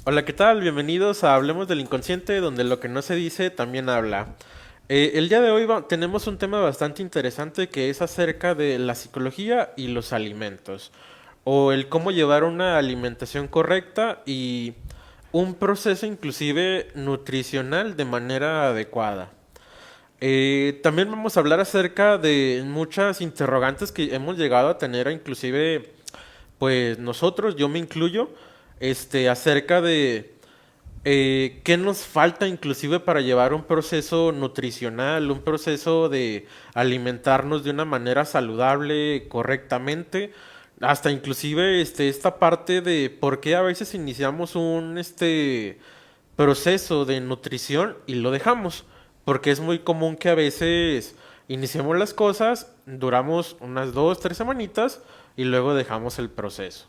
Hola, ¿qué tal? Bienvenidos a Hablemos del Inconsciente, donde lo que no se dice también habla. El día de hoy tenemos un tema bastante interesante que es acerca de la psicología y los alimentos, o el cómo llevar una alimentación correcta y un proceso inclusive nutricional de manera adecuada. También vamos a hablar acerca de muchas interrogantes que hemos llegado a tener, inclusive pues nosotros, yo me incluyo, acerca de qué nos falta inclusive para llevar un proceso nutricional, un proceso de alimentarnos de una manera saludable, correctamente, hasta inclusive esta parte de por qué a veces iniciamos un proceso de nutrición y lo dejamos, porque es muy común que a veces iniciemos las cosas, duramos unas 2, 3 semanitas y luego dejamos el proceso.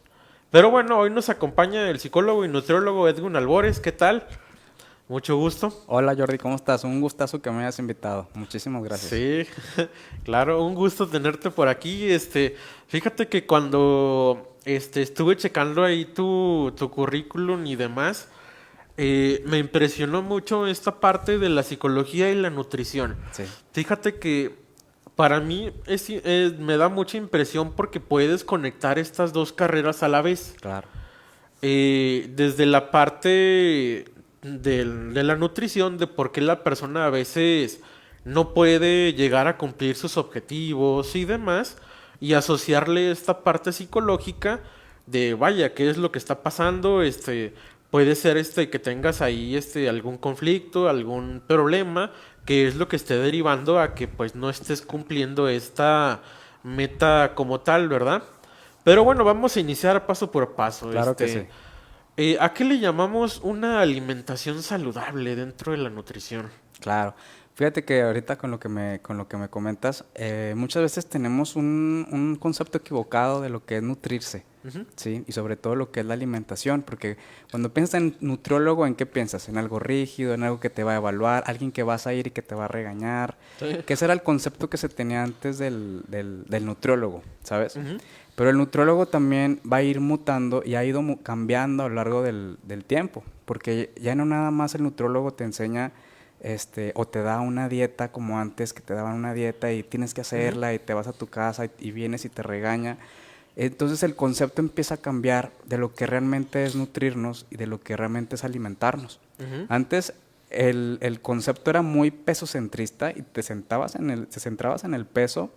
Pero bueno, hoy nos acompaña el psicólogo y nutriólogo Edwin Albores. ¿Qué tal? Mucho gusto. Hola Jordi, ¿cómo estás? Un gustazo que me hayas invitado. Muchísimas gracias. Sí, claro, un gusto tenerte por aquí. Fíjate que cuando estuve checando ahí tu currículum y demás, me impresionó mucho esta parte de la psicología y la nutrición. Sí, Fíjate que para mí me da mucha impresión porque puedes conectar estas dos carreras a la vez. claro. Desde la parte de la nutrición, de por qué la persona a veces no puede llegar a cumplir sus objetivos y demás, y asociarle esta parte psicológica de, vaya, qué es lo que está pasando, puede ser que tengas ahí algún conflicto, algún problema, que es lo que esté derivando a que pues no estés cumpliendo esta meta como tal, ¿verdad? Pero bueno, vamos a iniciar paso por paso. Claro que sí. ¿A qué le llamamos una alimentación saludable dentro de la nutrición? Claro. Fíjate que ahorita con lo que me comentas, muchas veces tenemos un concepto equivocado de lo que es nutrirse, Ujú. ¿sí? Y sobre todo lo que es la alimentación, porque cuando piensas en nutriólogo, ¿en qué piensas? ¿En algo rígido, en algo que te va a evaluar, alguien que vas a ir y que te va a regañar? Sí. Que ese era el concepto que se tenía antes del nutriólogo, ¿sabes? Ujú. Pero el nutriólogo también va a ir mutando y ha ido cambiando a lo largo del tiempo, porque ya no nada más el nutriólogo te enseña o te da una dieta como antes, que te daban una dieta y tienes que Ujú. hacerla y te vas a tu casa y vienes y te regaña. Entonces el concepto empieza a cambiar de lo que realmente es nutrirnos y de lo que realmente es alimentarnos. Ujú. Antes el concepto era muy pesocentrista y te centrabas en el peso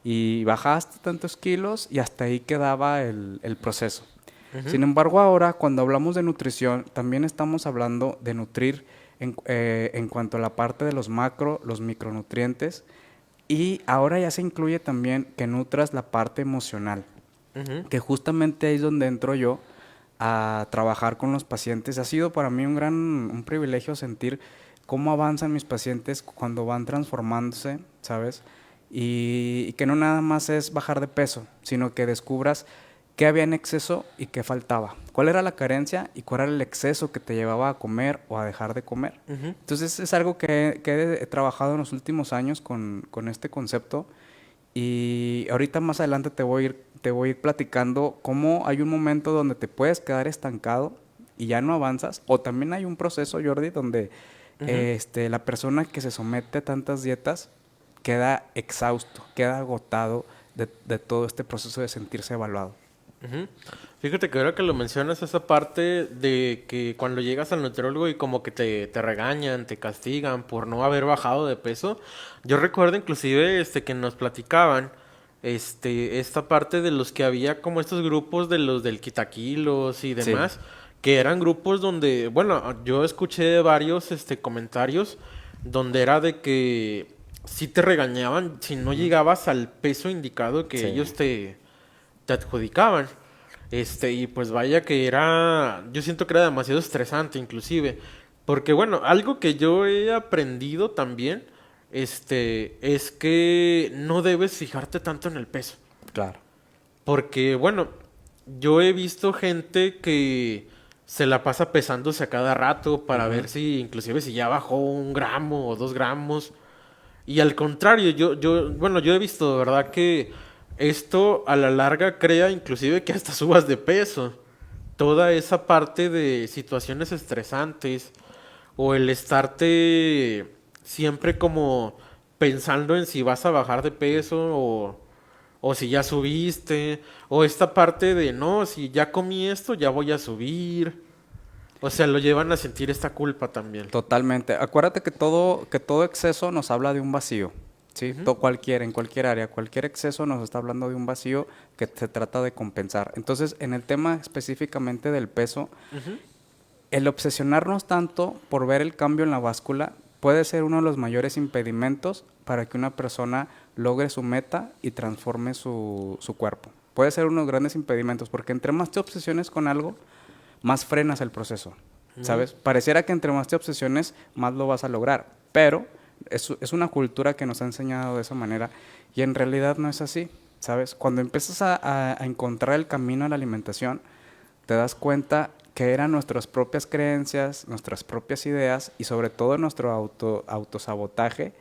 y bajaste tantos kilos y hasta ahí quedaba el proceso. Ujú. Sin embargo, ahora cuando hablamos de nutrición, también estamos hablando de nutrir en cuanto a la parte de los micronutrientes, y ahora ya se incluye también que nutras la parte emocional, Ujú. que justamente ahí es donde entro yo a trabajar con los pacientes. Ha sido para mí un privilegio sentir cómo avanzan mis pacientes cuando van transformándose, ¿sabes? Y que no nada más es bajar de peso, sino que descubras qué había en exceso y qué faltaba. ¿Cuál era la carencia y cuál era el exceso que te llevaba a comer o a dejar de comer? Ujú. Entonces es algo que he trabajado en los últimos años con este concepto, y ahorita más adelante te voy a ir platicando cómo hay un momento donde te puedes quedar estancado y ya no avanzas. O también hay un proceso, Jordi, donde Ujú. la persona que se somete a tantas dietas queda exhausto, queda agotado de todo este proceso de sentirse evaluado. Ujú. Fíjate que ahora que lo mencionas, esa parte de que cuando llegas al nutriólogo y como que te regañan, te castigan por no haber bajado de peso, yo recuerdo inclusive que nos platicaban esta parte de los que había como estos grupos de los del quitaquilos y Sí, demás, que eran grupos donde, bueno, yo escuché varios comentarios donde era de que sí te regañaban si no ujú, llegabas al peso indicado que sí, ellos te adjudicaban. Y pues vaya que era, yo siento que era demasiado estresante inclusive, porque bueno, algo que yo he aprendido también, es que no debes fijarte tanto en el peso, claro. porque bueno, yo he visto gente que se la pasa pesándose a cada rato para Ujú. ver si, inclusive si ya bajó 1 gramo o 2 gramos, y al contrario, bueno, yo he visto, ¿verdad? Que esto a la larga crea inclusive que hasta subas de peso. toda esa parte de situaciones estresantes o el estarte siempre como pensando en si vas a bajar de peso o si ya subiste, o esta parte de no, si ya comí esto, ya voy a subir. O sea, lo llevan a sentir esta culpa también. Totalmente. Acuérdate que todo exceso nos habla de un vacío, ¿sí? Ujú, En cualquier área, cualquier exceso nos está hablando de un vacío que se trata de compensar. Entonces, en el tema específicamente del peso, ujú, el obsesionarnos tanto por ver el cambio en la báscula puede ser uno de los mayores impedimentos para que una persona logre su meta y transforme su cuerpo. Puede ser uno de los grandes impedimentos, porque entre más te obsesiones con algo, más frenas el proceso, ujú, ¿sabes? Pareciera que entre más te obsesiones, más lo vas a lograr, pero es una cultura que nos ha enseñado de esa manera y en realidad no es así, ¿sabes? Cuando empiezas a encontrar el camino a la alimentación, te das cuenta que eran nuestras propias creencias, nuestras propias ideas y sobre todo nuestro autosabotaje,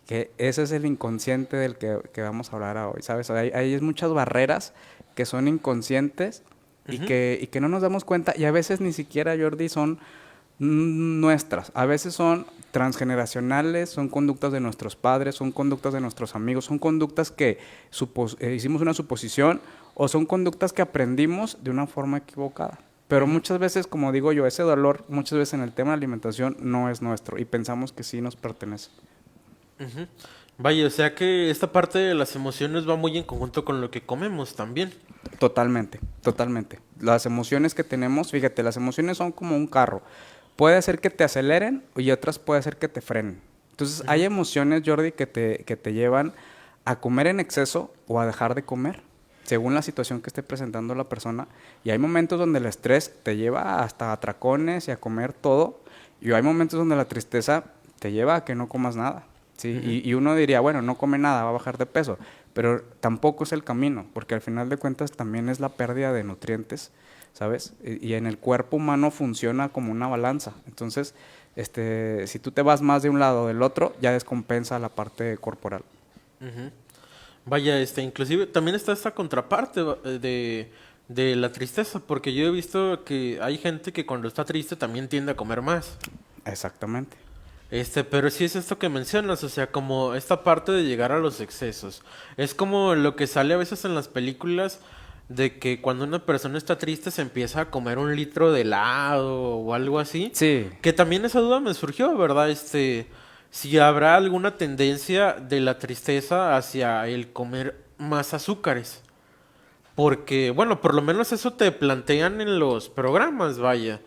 que ese es el inconsciente del que vamos a hablar hoy, ¿sabes? Hay muchas barreras que son inconscientes ujú. y que no nos damos cuenta y a veces ni siquiera, Jordi, son nuestras. A veces son transgeneracionales, son conductas de nuestros padres, son conductas de nuestros amigos, son conductas que hicimos una suposición o son conductas que aprendimos de una forma equivocada. Pero Ujú, muchas veces, como digo yo, ese dolor muchas veces en el tema de alimentación no es nuestro y pensamos que sí nos pertenece. ujú. Vaya, o sea que esta parte de las emociones va muy en conjunto con lo que comemos también. Totalmente, totalmente. Las emociones que tenemos, fíjate, las emociones son como un carro. Puede ser que te aceleren y otras puede ser que te frenen. Entonces, hay Ujú, emociones, Jordi, que te llevan a comer en exceso o a dejar de comer, según la situación que esté presentando la persona. Y hay momentos donde el estrés te lleva hasta atracones y a comer todo. Y hay momentos donde la tristeza te lleva a que no comas nada. ¿Sí? ujú, Y uno diría, bueno, no come nada, va a bajar de peso. Pero tampoco es el camino, porque al final de cuentas también es la pérdida de nutrientes, ¿sabes? Y en el cuerpo humano funciona como una balanza. Entonces, si tú te vas más de un lado o del otro, ya descompensa la parte corporal. ujú. Vaya, inclusive también está esta contraparte de la tristeza, porque yo he visto que hay gente que cuando está triste también tiende a comer más. Exactamente. Pero sí es esto que mencionas, o sea, como esta parte de llegar a los excesos. Es como lo que sale a veces en las películas de que cuando una persona está triste se empieza a comer un litro de helado o algo así. Sí, Que también esa duda me surgió, ¿verdad? Si habrá alguna tendencia de la tristeza hacia el comer más azúcares. Porque, bueno, por lo menos eso te plantean en los programas, vaya,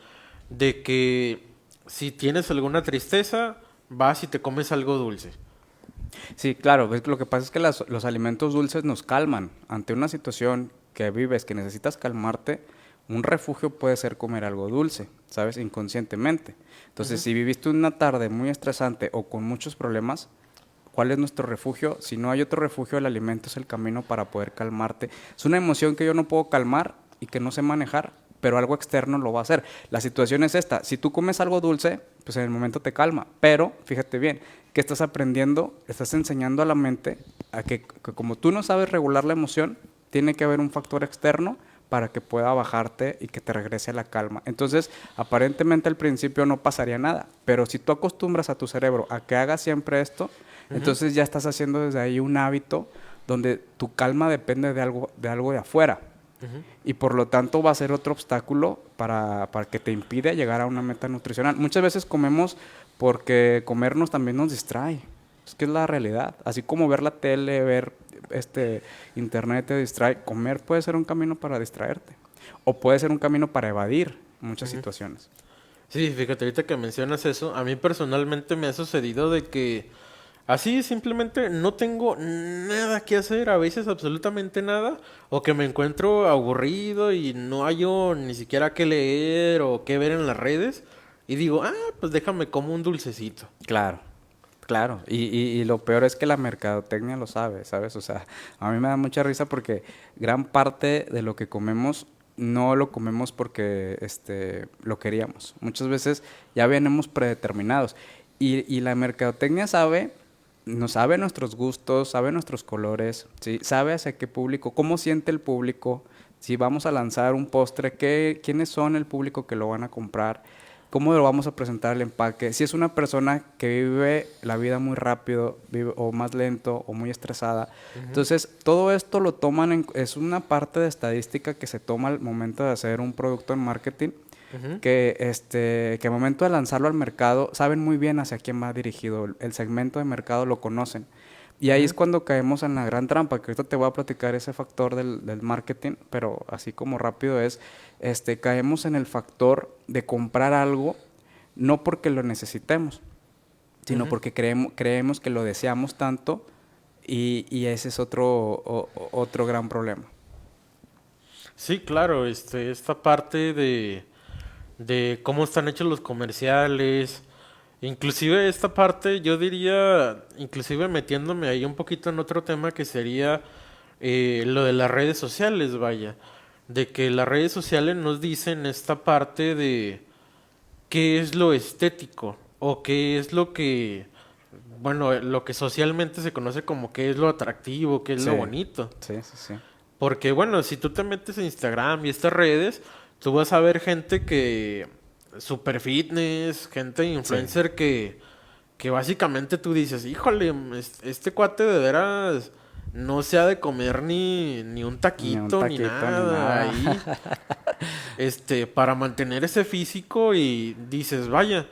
de que si tienes alguna tristeza, vas y te comes algo dulce. sí, claro. Lo que pasa es que los alimentos dulces nos calman. Ante una situación que vives, que necesitas calmarte, un refugio puede ser comer algo dulce, ¿sabes? Inconscientemente. Entonces, Ujú, si viviste una tarde muy estresante o con muchos problemas, ¿cuál es nuestro refugio? Si no hay otro refugio, el alimento es el camino para poder calmarte. Es una emoción que yo no puedo calmar y que no sé manejar, pero algo externo lo va a hacer. La situación es esta, si tú comes algo dulce, pues en el momento te calma, pero fíjate bien, ¿qué estás aprendiendo? Estás enseñando a la mente a que como tú no sabes regular la emoción, tiene que haber un factor externo para que pueda bajarte y que te regrese a la calma. Entonces, aparentemente al principio no pasaría nada, pero si tú acostumbras a tu cerebro a que haga siempre esto, ujú, entonces ya estás haciendo desde ahí un hábito donde tu calma depende de algo de afuera. ujú. Y por lo tanto va a ser otro obstáculo para que te impide llegar a una meta nutricional. Muchas veces comemos porque comernos también nos distrae. Es que es la realidad. Así como ver la tele, ver internet te distrae, comer puede ser un camino para distraerte. O puede ser un camino para evadir muchas Ujú. situaciones. Sí, fíjate, ahorita que mencionas eso, a mí personalmente me ha sucedido de que así simplemente no tengo nada que hacer, a veces absolutamente nada, o que me encuentro aburrido y no hallo ni siquiera qué leer o qué ver en las redes, y digo, ah, pues déjame como un dulcecito. Claro, claro. Y lo peor es que la mercadotecnia lo sabe, ¿sabes? O sea, a mí me da mucha risa porque gran parte de lo que comemos no lo comemos porque lo queríamos. Muchas veces ya venimos predeterminados. Y la mercadotecnia sabe, nos sabe nuestros gustos, sabe nuestros colores, ¿sí? Sabe hacia qué público, cómo siente el público, Si vamos a lanzar un postre, ¿quiénes son el público que lo van a comprar? ¿Cómo lo vamos a presentar el empaque? Si es una persona que vive la vida muy rápido, vive, o más lento, o muy estresada. Ujú, Entonces, todo esto lo toman, es una parte de estadística que se toma al momento de hacer un producto en marketing, ujú, que al momento de lanzarlo al mercado, saben muy bien hacia quién va dirigido. El segmento de mercado lo conocen. Y ahí es ujú. cuando caemos en la gran trampa, que ahorita te voy a platicar ese factor del marketing, pero así como rápido es, caemos en el factor de comprar algo no porque lo necesitemos, sino Ujú. porque creemos que lo deseamos tanto y ese es otro gran problema. Sí, claro, esta parte de cómo están hechos los comerciales, inclusive esta parte, yo diría, inclusive metiéndome ahí un poquito en otro tema que sería lo de las redes sociales, vaya, de que las redes sociales nos dicen esta parte de qué es lo estético o qué es lo que, bueno, lo que socialmente se conoce como qué es lo atractivo, qué es Sí, lo bonito. sí, sí, sí. Porque bueno, si tú te metes en Instagram y estas redes, tú vas a ver gente que super fitness, gente Sí, influencer que básicamente tú dices, híjole, este cuate de veras no se ha de comer ni un ni un taquito ni taquito ni nada nada. ahí, para mantener ese físico y dices, vaya,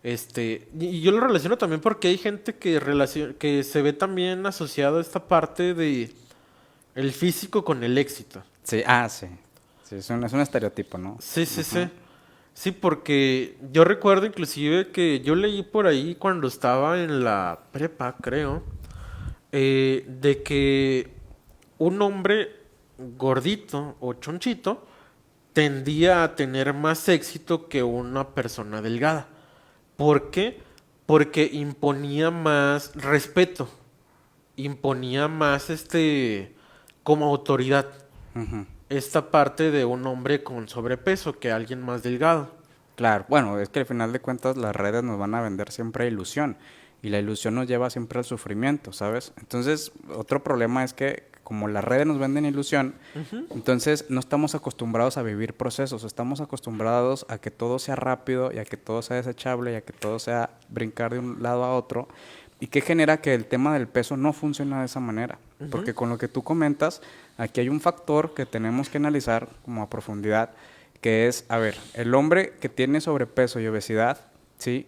y yo lo relaciono también porque hay gente que se ve también asociado a esta parte de el físico con el éxito. Sí, sí. Sí, es un estereotipo, ¿no? Sí, sí, sí. Ujú. Sí, porque yo recuerdo inclusive que yo leí por ahí cuando estaba en la prepa, creo, de que un hombre gordito o chonchito tendía a tener más éxito que una persona delgada. ¿Por qué? Porque imponía más respeto, imponía más como autoridad. Ujú. Esta parte de un hombre con sobrepeso que alguien más delgado. Claro, bueno, es que al final de cuentas las redes nos van a vender siempre ilusión y la ilusión nos lleva siempre al sufrimiento, ¿sabes? Entonces, otro problema es que como las redes nos venden ilusión, Ujú, entonces no estamos acostumbrados a vivir procesos, estamos acostumbrados a que todo sea rápido y a que todo sea desechable y a que todo sea brincar de un lado a otro. ¿Y qué genera que el tema del peso no funciona de esa manera? ujú, Porque con lo que tú comentas, aquí hay un factor que tenemos que analizar como a profundidad, que es, a ver, el hombre que tiene sobrepeso y obesidad, ¿sí?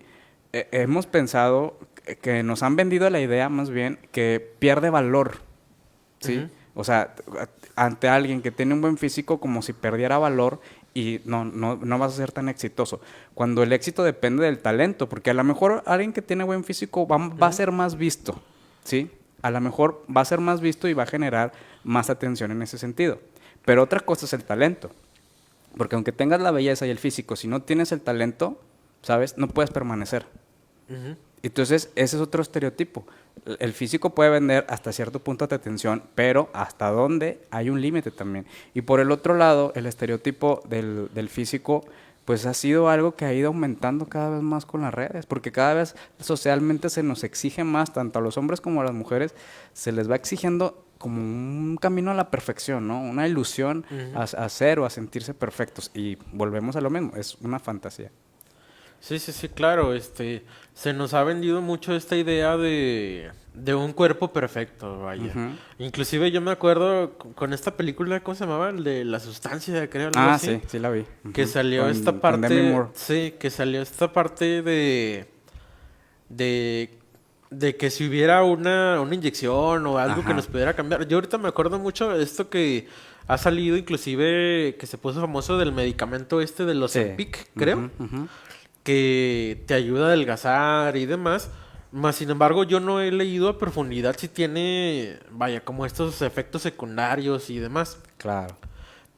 Hemos pensado que nos han vendido la idea más bien que pierde valor, ¿sí? ujú, O sea, ante alguien que tiene un buen físico como si perdiera valor y no vas a ser tan exitoso. Cuando el éxito depende del talento, porque a lo mejor alguien que tiene buen físico va a ujú, ser más visto, ¿sí? A lo mejor va a ser más visto y va a generar más atención en ese sentido. Pero otra cosa es el talento, porque aunque tengas la belleza y el físico, si no tienes el talento, ¿sabes? No puedes permanecer. ujú. Entonces, ese es otro estereotipo. El físico puede vender hasta cierto punto de atención, pero hasta dónde hay un límite también. Y por el otro lado, el estereotipo del físico, pues ha sido algo que ha ido aumentando cada vez más con las redes, porque cada vez socialmente se nos exige más, tanto a los hombres como a las mujeres, se les va exigiendo como un camino a la perfección, ¿no? Una ilusión Ujú. a ser o a sentirse perfectos. Y volvemos a lo mismo, es una fantasía. Sí, sí, sí, claro, se nos ha vendido mucho esta idea de un cuerpo perfecto, vaya. Ujú. Inclusive yo me acuerdo con esta película, ¿cómo se llamaba? El de La Sustancia, creo, algo Ah, así. sí, sí la vi. Que Ujú. salió esta Con Demi parte, Moore. sí, que salió esta parte de, de que si hubiera una inyección o algo que Ajá. nos pudiera cambiar. Yo ahorita me acuerdo mucho de esto que ha salido, inclusive, que se puso famoso del medicamento de los Sí. Ozempic, creo, Ujú, ujú. que te ayuda a adelgazar y demás. Más sin embargo, yo no he leído a profundidad si tiene, vaya, como estos efectos secundarios y demás. Claro.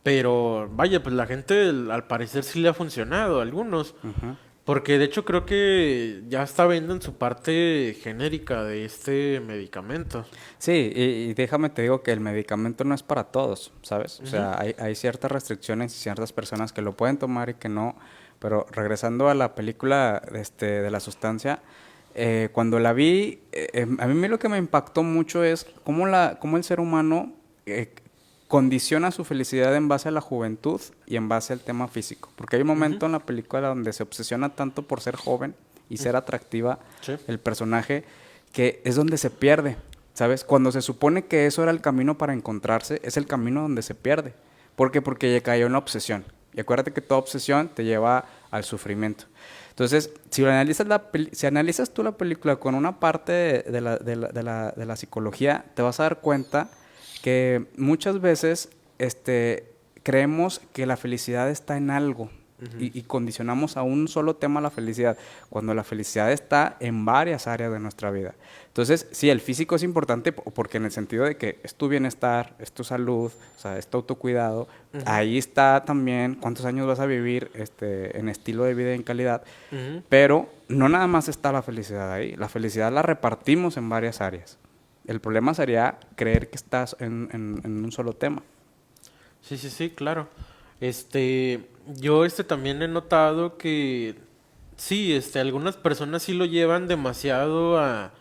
Pero, vaya, pues la gente al parecer sí le ha funcionado, a algunos. Ujú. Porque de hecho creo que ya está viendo en su parte genérica de este medicamento. Sí, y déjame te digo que el medicamento no es para todos, ¿sabes? O Ujú, sea, hay ciertas restricciones y ciertas personas que lo pueden tomar y que no. Pero regresando a la película de la sustancia, cuando la vi, a mí lo que me impactó mucho es cómo el ser humano condiciona su felicidad en base a la juventud y en base al tema físico. Porque hay un momento en la película donde se obsesiona tanto por ser joven y ser atractiva el personaje, que es donde se pierde, ¿sabes? Cuando se supone que eso era el camino para encontrarse, es el camino donde se pierde. ¿Por qué? Porque ya cayó en la obsesión. Y acuérdate que toda obsesión te lleva al sufrimiento. Entonces, si analizas tú la película con una parte de la psicología, te vas a dar cuenta que muchas veces creemos que la felicidad está en algo y condicionamos a un solo tema la felicidad, cuando la felicidad está en varias áreas de nuestra vida. Entonces, sí, el físico es importante porque en el sentido de que es tu bienestar, es tu salud, o sea, es tu autocuidado. Ahí está también cuántos años vas a vivir en estilo de vida y en calidad. Pero no nada más está la felicidad ahí. La felicidad la repartimos en varias áreas. El problema sería creer que estás en un solo tema. Sí, claro. Yo también he notado que sí, algunas personas sí lo llevan demasiado a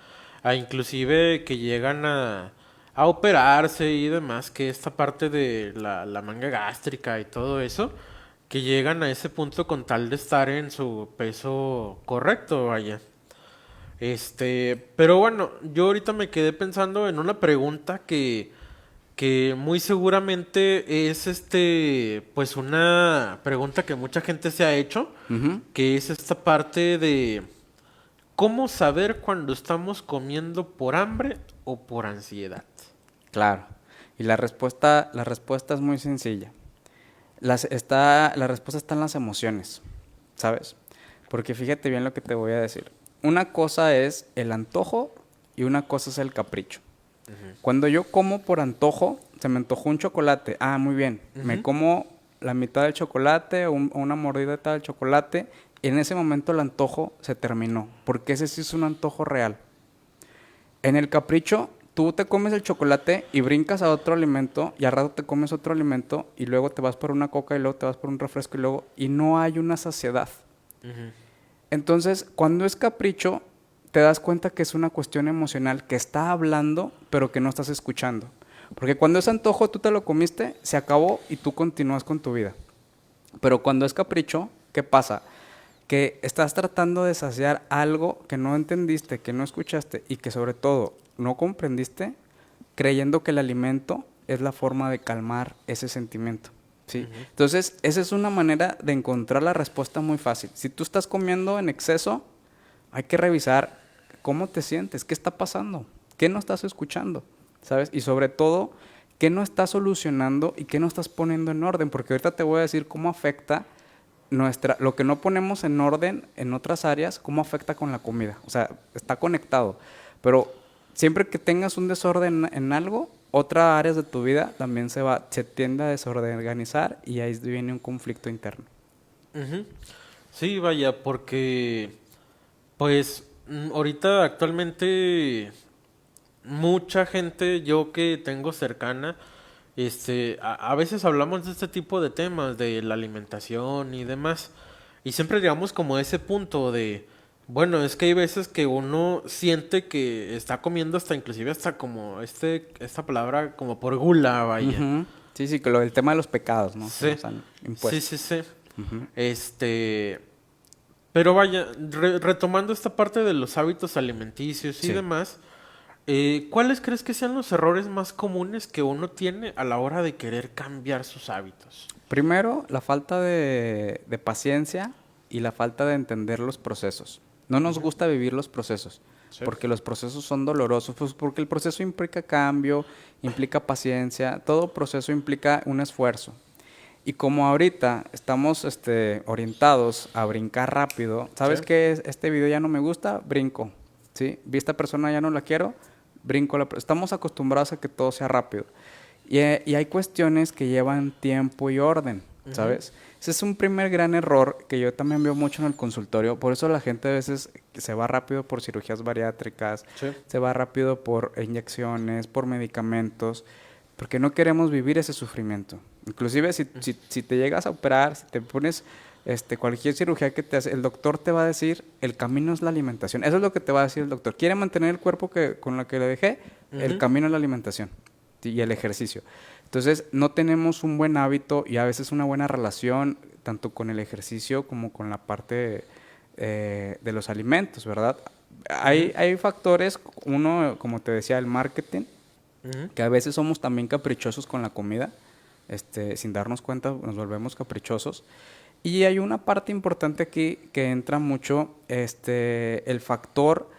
inclusive que llegan a operarse y demás, que esta parte de la manga gástrica y todo eso, que llegan a ese punto con tal de estar en su peso correcto, vaya. Pero bueno, yo ahorita me quedé pensando en una pregunta que muy seguramente es pues una pregunta que mucha gente se ha hecho, que es esta parte de ¿cómo saber cuando estamos comiendo por hambre o por ansiedad? Claro. Y la respuesta es muy sencilla. La respuesta está en las emociones, ¿sabes? Porque fíjate bien lo que te voy a decir. Una cosa es el antojo y una cosa es el capricho. Cuando yo como por antojo, se me antojó un chocolate. Ah, muy bien. Me como la mitad del chocolate o una mordida del chocolate. Y en ese momento el antojo se terminó. Porque ese sí es un antojo real. En el capricho, tú te comes el chocolate y brincas a otro alimento. Y al rato te comes otro alimento. Y luego te vas por una coca y luego te vas por un refresco. Y no hay una saciedad. Entonces, cuando es capricho, te das cuenta que es una cuestión emocional que está hablando, pero que no estás escuchando. Porque cuando es antojo, tú te lo comiste, se acabó y tú continúas con tu vida. Pero cuando es capricho, ¿qué pasa? Que estás tratando de saciar algo que no entendiste, que no escuchaste y que sobre todo no comprendiste, creyendo que el alimento es la forma de calmar ese sentimiento. ¿Sí? Entonces, esa es una manera de encontrar la respuesta muy fácil. Si tú estás comiendo en exceso, hay que revisar cómo te sientes, qué está pasando, qué no estás escuchando, ¿sabes? Y sobre todo, qué no estás solucionando y qué no estás poniendo en orden, porque ahorita te voy a decir cómo afecta lo que no ponemos en orden en otras áreas, cómo afecta con la comida. O sea, está conectado. Pero siempre que tengas un desorden en algo, otras áreas de tu vida también se tiende a desorganizar y ahí viene un conflicto interno. Sí, vaya, porque pues ahorita actualmente mucha gente, yo que tengo cercana, a veces hablamos de este tipo de temas, de la alimentación y demás, y siempre llegamos como a ese punto de, bueno, es que hay veces que uno siente que está comiendo inclusive hasta como esta palabra como por gula, vaya. Sí, que el tema de los pecados, ¿no? Sí, sí. Uh-huh. Pero vaya, retomando esta parte de los hábitos alimenticios y demás, ¿cuáles crees que sean los errores más comunes que uno tiene a la hora de querer cambiar sus hábitos? Primero, la falta de paciencia y la falta de entender los procesos. No nos gusta vivir los procesos, porque los procesos son dolorosos, pues porque el proceso implica cambio, implica paciencia, todo proceso implica un esfuerzo. Y como ahorita estamos orientados a brincar rápido, ¿sabes qué? Este video ya no me gusta, brinco, ¿sí? Vi esta persona, ya no la quiero, brinco. Estamos acostumbrados a que todo sea rápido. Y hay cuestiones que llevan tiempo y orden, ¿sabes? Ese es un primer gran error que yo también veo mucho en el consultorio. Por eso la gente a veces se va rápido por cirugías bariátricas, se va rápido por inyecciones, por medicamentos, porque no queremos vivir ese sufrimiento. Inclusive si te llegas a operar, si te pones cualquier cirugía que te hace, el doctor te va a decir, el camino es la alimentación. Eso es lo que te va a decir el doctor. ¿Quiere mantener el cuerpo con lo que le dejé? El camino es la alimentación y el ejercicio. Entonces, no tenemos un buen hábito y a veces una buena relación, tanto con el ejercicio como con la parte de los alimentos, ¿verdad? Ujú, Hay factores, uno, como te decía, el marketing, ujú. que a veces somos también caprichosos con la comida, sin darnos cuenta nos volvemos caprichosos. Y hay una parte importante aquí que entra mucho, el factor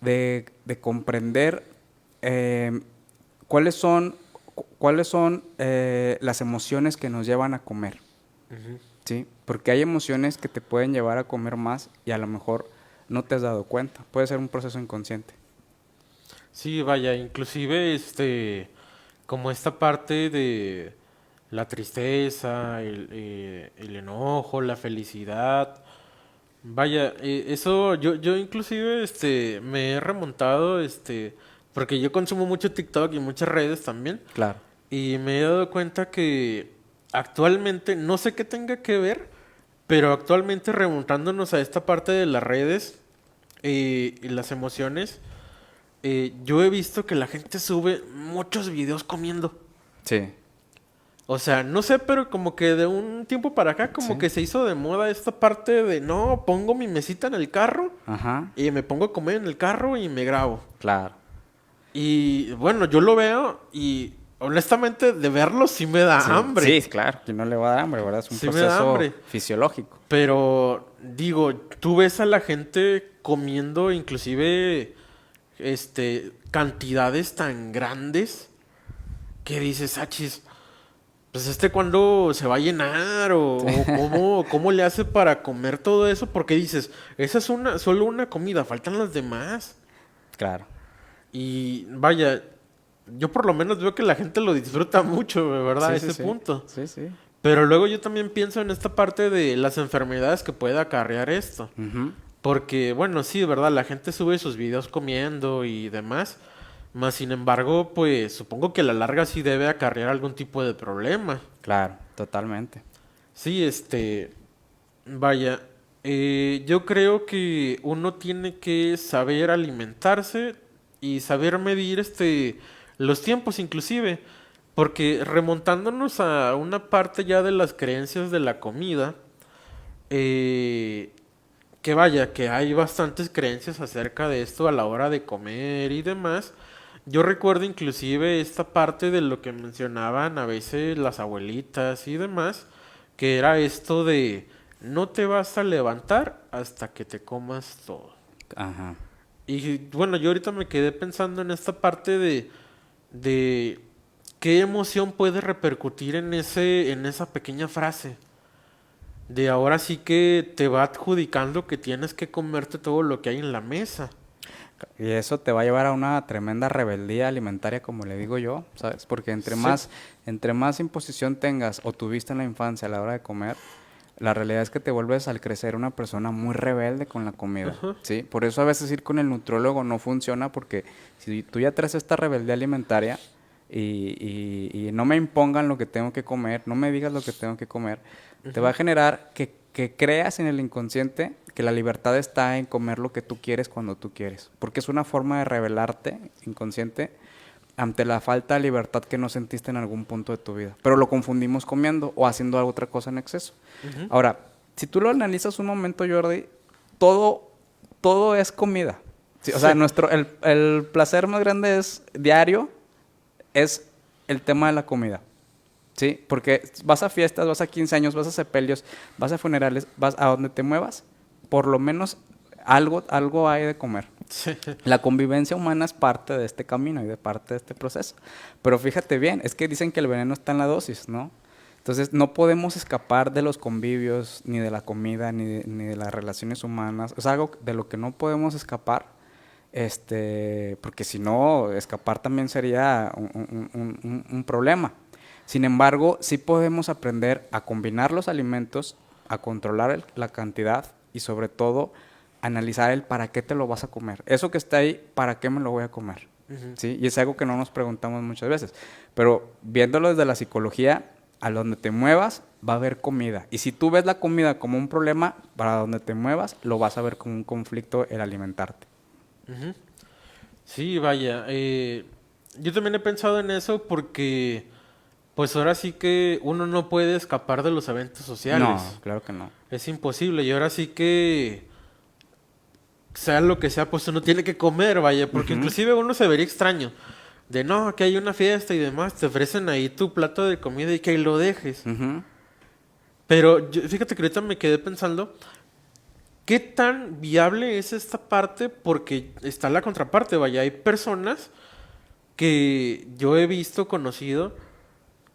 de comprender eh, cuáles son, cuáles son las emociones que nos llevan a comer, Ujú. ¿sí? Porque hay emociones que te pueden llevar a comer más y a lo mejor no te has dado cuenta. Puede ser un proceso inconsciente. Sí, vaya, inclusive como esta parte de la tristeza, el enojo, la felicidad. Vaya, eso yo inclusive me he remontado porque yo consumo mucho TikTok y muchas redes también Claro. y me he dado cuenta que actualmente no sé qué tenga que ver, pero actualmente remontándonos a esta parte de las redes y las emociones, yo he visto que la gente sube muchos videos comiendo. Sí. O sea, no sé, pero como que de un tiempo para acá como Sí. que se hizo de moda esta parte de no, pongo mi mesita en el carro Ajá. y me pongo a comer en el carro y me grabo. Claro. Y bueno, yo lo veo y honestamente de verlo sí me da Sí, hambre. sí, claro. Que no le va a dar hambre, ¿verdad? Es un Sí me da proceso hambre. fisiológico. Pero digo, tú ves a la gente comiendo inclusive cantidades tan grandes que dices, achis, pues cuándo se va a llenar o cómo le hace para comer todo eso, porque dices, esa es solo una comida, faltan las demás. Claro. Y vaya, yo por lo menos veo que la gente lo disfruta mucho, ¿verdad? Sí, sí, Ese sí. punto. Sí, sí. Pero luego yo también pienso en esta parte de las enfermedades que puede acarrear esto. Ujú. Porque, bueno, sí, ¿verdad? La gente sube sus videos comiendo y demás. Más sin embargo, pues supongo que a la larga sí debe acarrear algún tipo de problema. Claro, totalmente. Sí, vaya, yo creo que uno tiene que saber alimentarse y saber medir los tiempos inclusive, porque remontándonos a una parte ya de las creencias de la comida, eh, que vaya, que hay bastantes creencias acerca de esto a la hora de comer y demás. Yo recuerdo inclusive esta parte de lo que mencionaban a veces las abuelitas y demás, que era esto de no te vas a levantar hasta que te comas todo. Ajá. Y bueno, yo ahorita me quedé pensando en esta parte de qué emoción puede repercutir en esa pequeña frase. De ahora sí que te va adjudicando que tienes que comerte todo lo que hay en la mesa. Y eso te va a llevar a una tremenda rebeldía alimentaria, como le digo yo, ¿sabes? Porque Sí. entre más imposición tengas o tuviste en la infancia a la hora de comer, la realidad es que te vuelves al crecer una persona muy rebelde con la comida, Ajá. ¿sí? Por eso a veces ir con el nutriólogo no funciona porque si tú ya traes esta rebeldía alimentaria y no me impongan lo que tengo que comer, no me digas lo que tengo que comer, te va Ujú. a generar que creas en el inconsciente que la libertad está en comer lo que tú quieres cuando tú quieres, porque es una forma de rebelarte inconsciente ante la falta de libertad que no sentiste en algún punto de tu vida, pero lo confundimos comiendo o haciendo otra cosa en exceso. Ujú. Ahora, si tú lo analizas un momento, Jordi, todo, todo es comida. Sí, o Sí. sea, el placer más grande es diario, es el tema de la comida. ¿Sí? Porque vas a fiestas, vas a 15 años, vas a sepelios, vas a funerales, vas a donde te muevas, por lo menos algo hay de comer. Sí. La convivencia humana es parte de este camino y de parte de este proceso. Pero fíjate bien, es que dicen que el veneno está en la dosis, ¿no? Entonces no podemos escapar de los convivios, ni de la comida, ni de las relaciones humanas. Es algo de lo que no podemos escapar, porque si no, escapar también sería un problema. Sin embargo, sí podemos aprender a combinar los alimentos, a controlar la cantidad y sobre todo analizar el para qué te lo vas a comer. Eso que está ahí, ¿para qué me lo voy a comer? Ujú. ¿Sí? Y es algo que no nos preguntamos muchas veces. Pero viéndolo desde la psicología, a donde te muevas va a haber comida. Y si tú ves la comida como un problema, para donde te muevas lo vas a ver como un conflicto el alimentarte. Ujú. Sí, vaya. Yo también he pensado en eso porque Pues ahora sí que uno no puede escapar de los eventos No, sociales. claro que no. Es imposible. Y ahora sí que, sea lo que sea, pues uno tiene que comer, vaya. Porque Ujú, inclusive uno se vería extraño. De no, que hay una fiesta y demás. Te ofrecen ahí tu plato de comida y que ahí lo dejes. ujú. Pero fíjate que ahorita me quedé pensando, ¿qué tan viable es esta parte? Porque está la contraparte, vaya. Hay personas que yo he visto, conocido,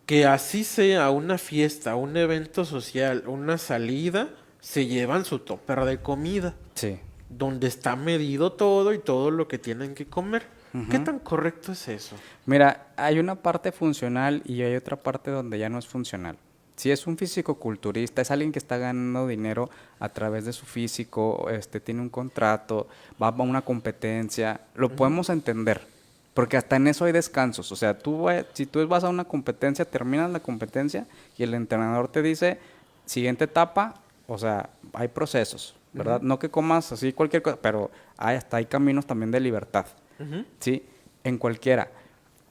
que así sea una fiesta, un evento social, una salida, se llevan su topper de comida, Sí. donde está medido todo y todo lo que tienen que comer. ¿Qué Ujú. tan correcto es eso? Mira, hay una parte funcional y hay otra parte donde ya no es funcional. Si es un físico-culturista, es alguien que está ganando dinero a través de su físico, tiene un contrato, va a una competencia, lo Ujú, podemos entender, porque hasta en eso hay descansos. O sea, si tú vas a una competencia, terminas la competencia y el entrenador te dice, siguiente etapa, o sea, hay procesos, ¿verdad? ujú, No que comas así cualquier cosa, pero hasta hay caminos también de libertad. ujú, ¿Sí? En cualquiera.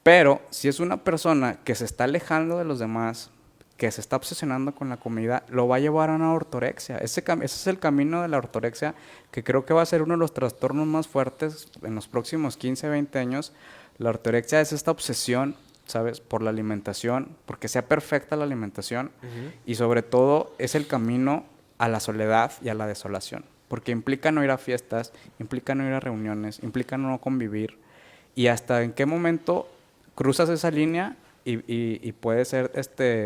Pero si es una persona que se está alejando de los demás, que se está obsesionando con la comida, lo va a llevar a una ortorexia. Ese es el camino de la ortorexia, que creo que va a ser uno de los trastornos más fuertes en los próximos 15, 20 años. La ortorexia es esta obsesión, ¿sabes? Por la alimentación, porque sea perfecta la alimentación, ujú. y sobre todo es el camino a la soledad y a la desolación, porque implica no ir a fiestas, implica no ir a reuniones, implica no convivir, y hasta en qué momento cruzas esa línea y puede ser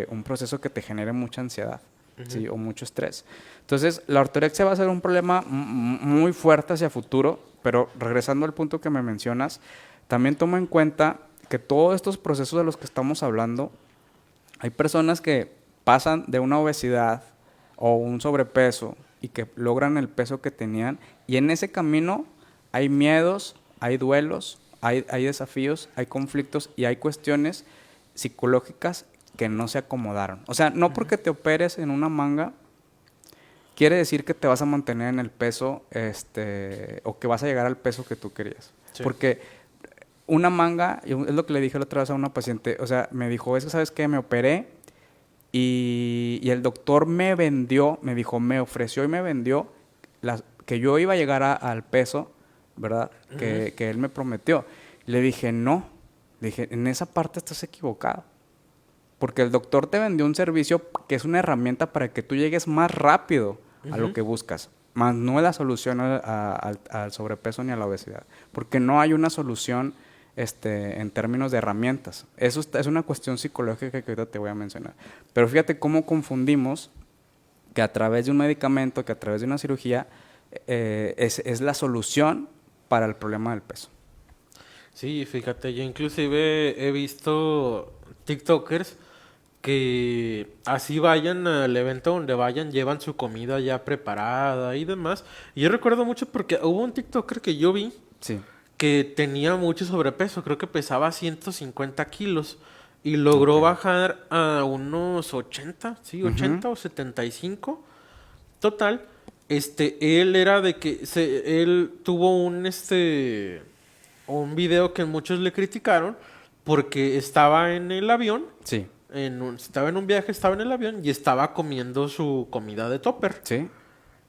un proceso que te genere mucha ansiedad, Ujú. ¿sí? O mucho estrés. Entonces, la ortorexia va a ser un problema muy fuerte hacia futuro, pero regresando al punto que me mencionas, también toma en cuenta que todos estos procesos de los que estamos hablando, hay personas que pasan de una obesidad o un sobrepeso y que logran el peso que tenían, y en ese camino hay miedos, hay duelos, hay desafíos, hay conflictos y hay cuestiones psicológicas que no se acomodaron. O sea, no porque te operes en una manga quiere decir que te vas a mantener en el peso, o que vas a llegar al peso que tú querías. Sí. Porque una manga, es lo que le dije la otra vez a una paciente, o sea, me dijo, es que sabes qué, me operé y el doctor me vendió, me dijo, me ofreció y me vendió que yo iba a llegar al peso, ¿verdad? Ujú. Que él me prometió. Le dije, no, le dije, en esa parte estás equivocado. Porque el doctor te vendió un servicio que es una herramienta para que tú llegues más rápido a lo Ujú. que buscas, más no es la solución al sobrepeso ni a la obesidad, porque no hay una solución en términos de herramientas. Eso es una cuestión psicológica que ahorita te voy a mencionar. Pero fíjate cómo confundimos que a través de un medicamento, que a través de una cirugía, es la solución para el problema del peso. Sí, fíjate, yo inclusive he visto TikTokers que así vayan al evento donde vayan, llevan su comida ya preparada y demás. Y yo recuerdo mucho porque hubo un TikToker que yo vi Sí, que tenía mucho sobrepeso, creo que pesaba 150 kilos y ok. logró bajar a unos 80, sí, Ujú, 80 o 75. Total, él era de que él tuvo un video que muchos le criticaron porque estaba en el avión, sí, estaba en un viaje, estaba en el avión y estaba comiendo su comida de topper. sí,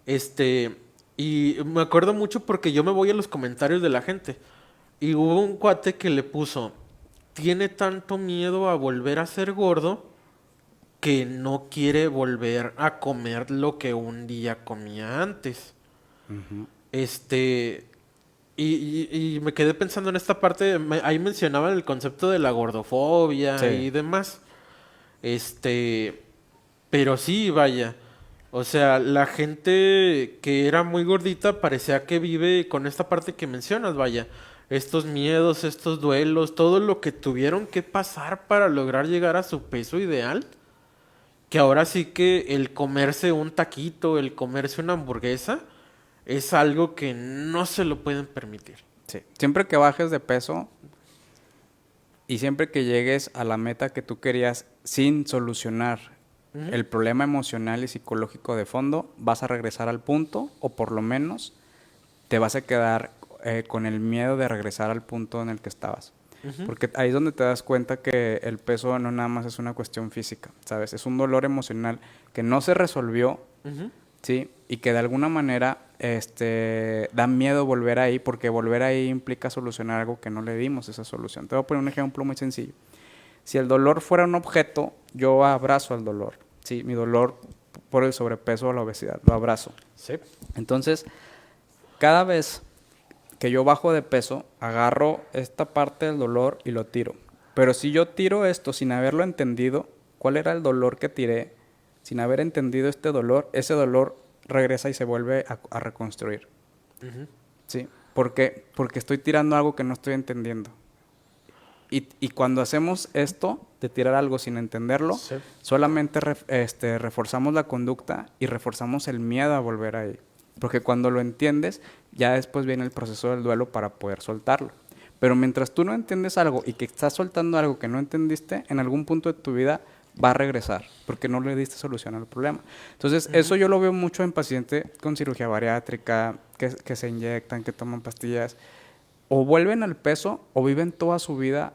Este, y me acuerdo mucho porque yo me voy a los comentarios de la gente. Y hubo un cuate que le puso, tiene tanto miedo a volver a ser gordo que no quiere volver a comer lo que un día comía antes. ujú, Este, y me quedé pensando en esta parte, ahí mencionaban el concepto de la gordofobia sí. y demás. Este, pero sí, vaya. O sea, la gente que era muy gordita parecía que vive con esta parte que mencionas, vaya. Estos miedos, estos duelos, todo lo que tuvieron que pasar para lograr llegar a su peso ideal. Que ahora sí que el comerse un taquito, el comerse una hamburguesa, es algo que no se lo pueden permitir. Sí. Siempre que bajes de peso y siempre que llegues a la meta que tú querías sin solucionar Ujú. el problema emocional y psicológico de fondo, vas a regresar al punto o por lo menos te vas a quedar con el miedo de regresar al punto en el que estabas. Ujú, Porque ahí es donde te das cuenta que el peso no nada más es una cuestión física, ¿sabes? Es un dolor emocional que no se resolvió, ujú. ¿sí? Y que de alguna manera da miedo volver ahí, porque volver ahí implica solucionar algo que no le dimos esa solución. Te voy a poner un ejemplo muy sencillo. Si el dolor fuera un objeto, yo abrazo al dolor, ¿sí? Mi dolor por el sobrepeso o la obesidad, lo abrazo. Sí. Entonces, cada vez que yo bajo de peso, agarro esta parte del dolor y lo tiro. Pero si yo tiro esto sin haberlo entendido, ¿cuál era el dolor que tiré? Sin haber entendido este dolor, ese dolor regresa y se vuelve a reconstruir. Ujú. ¿Sí? ¿Por qué? Porque estoy tirando algo que no estoy entendiendo. Y cuando hacemos esto, de tirar algo sin entenderlo, Sí. solamente reforzamos la conducta y reforzamos el miedo a volver ahí. Porque cuando lo entiendes, ya después viene el proceso del duelo para poder soltarlo. Pero mientras tú no entiendes algo y que estás soltando algo que no entendiste, en algún punto de tu vida va a regresar, porque no le diste solución al problema. Entonces, Ujú. eso yo lo veo mucho en pacientes con cirugía bariátrica, que se inyectan, que toman pastillas, o vuelven al peso o viven toda su vida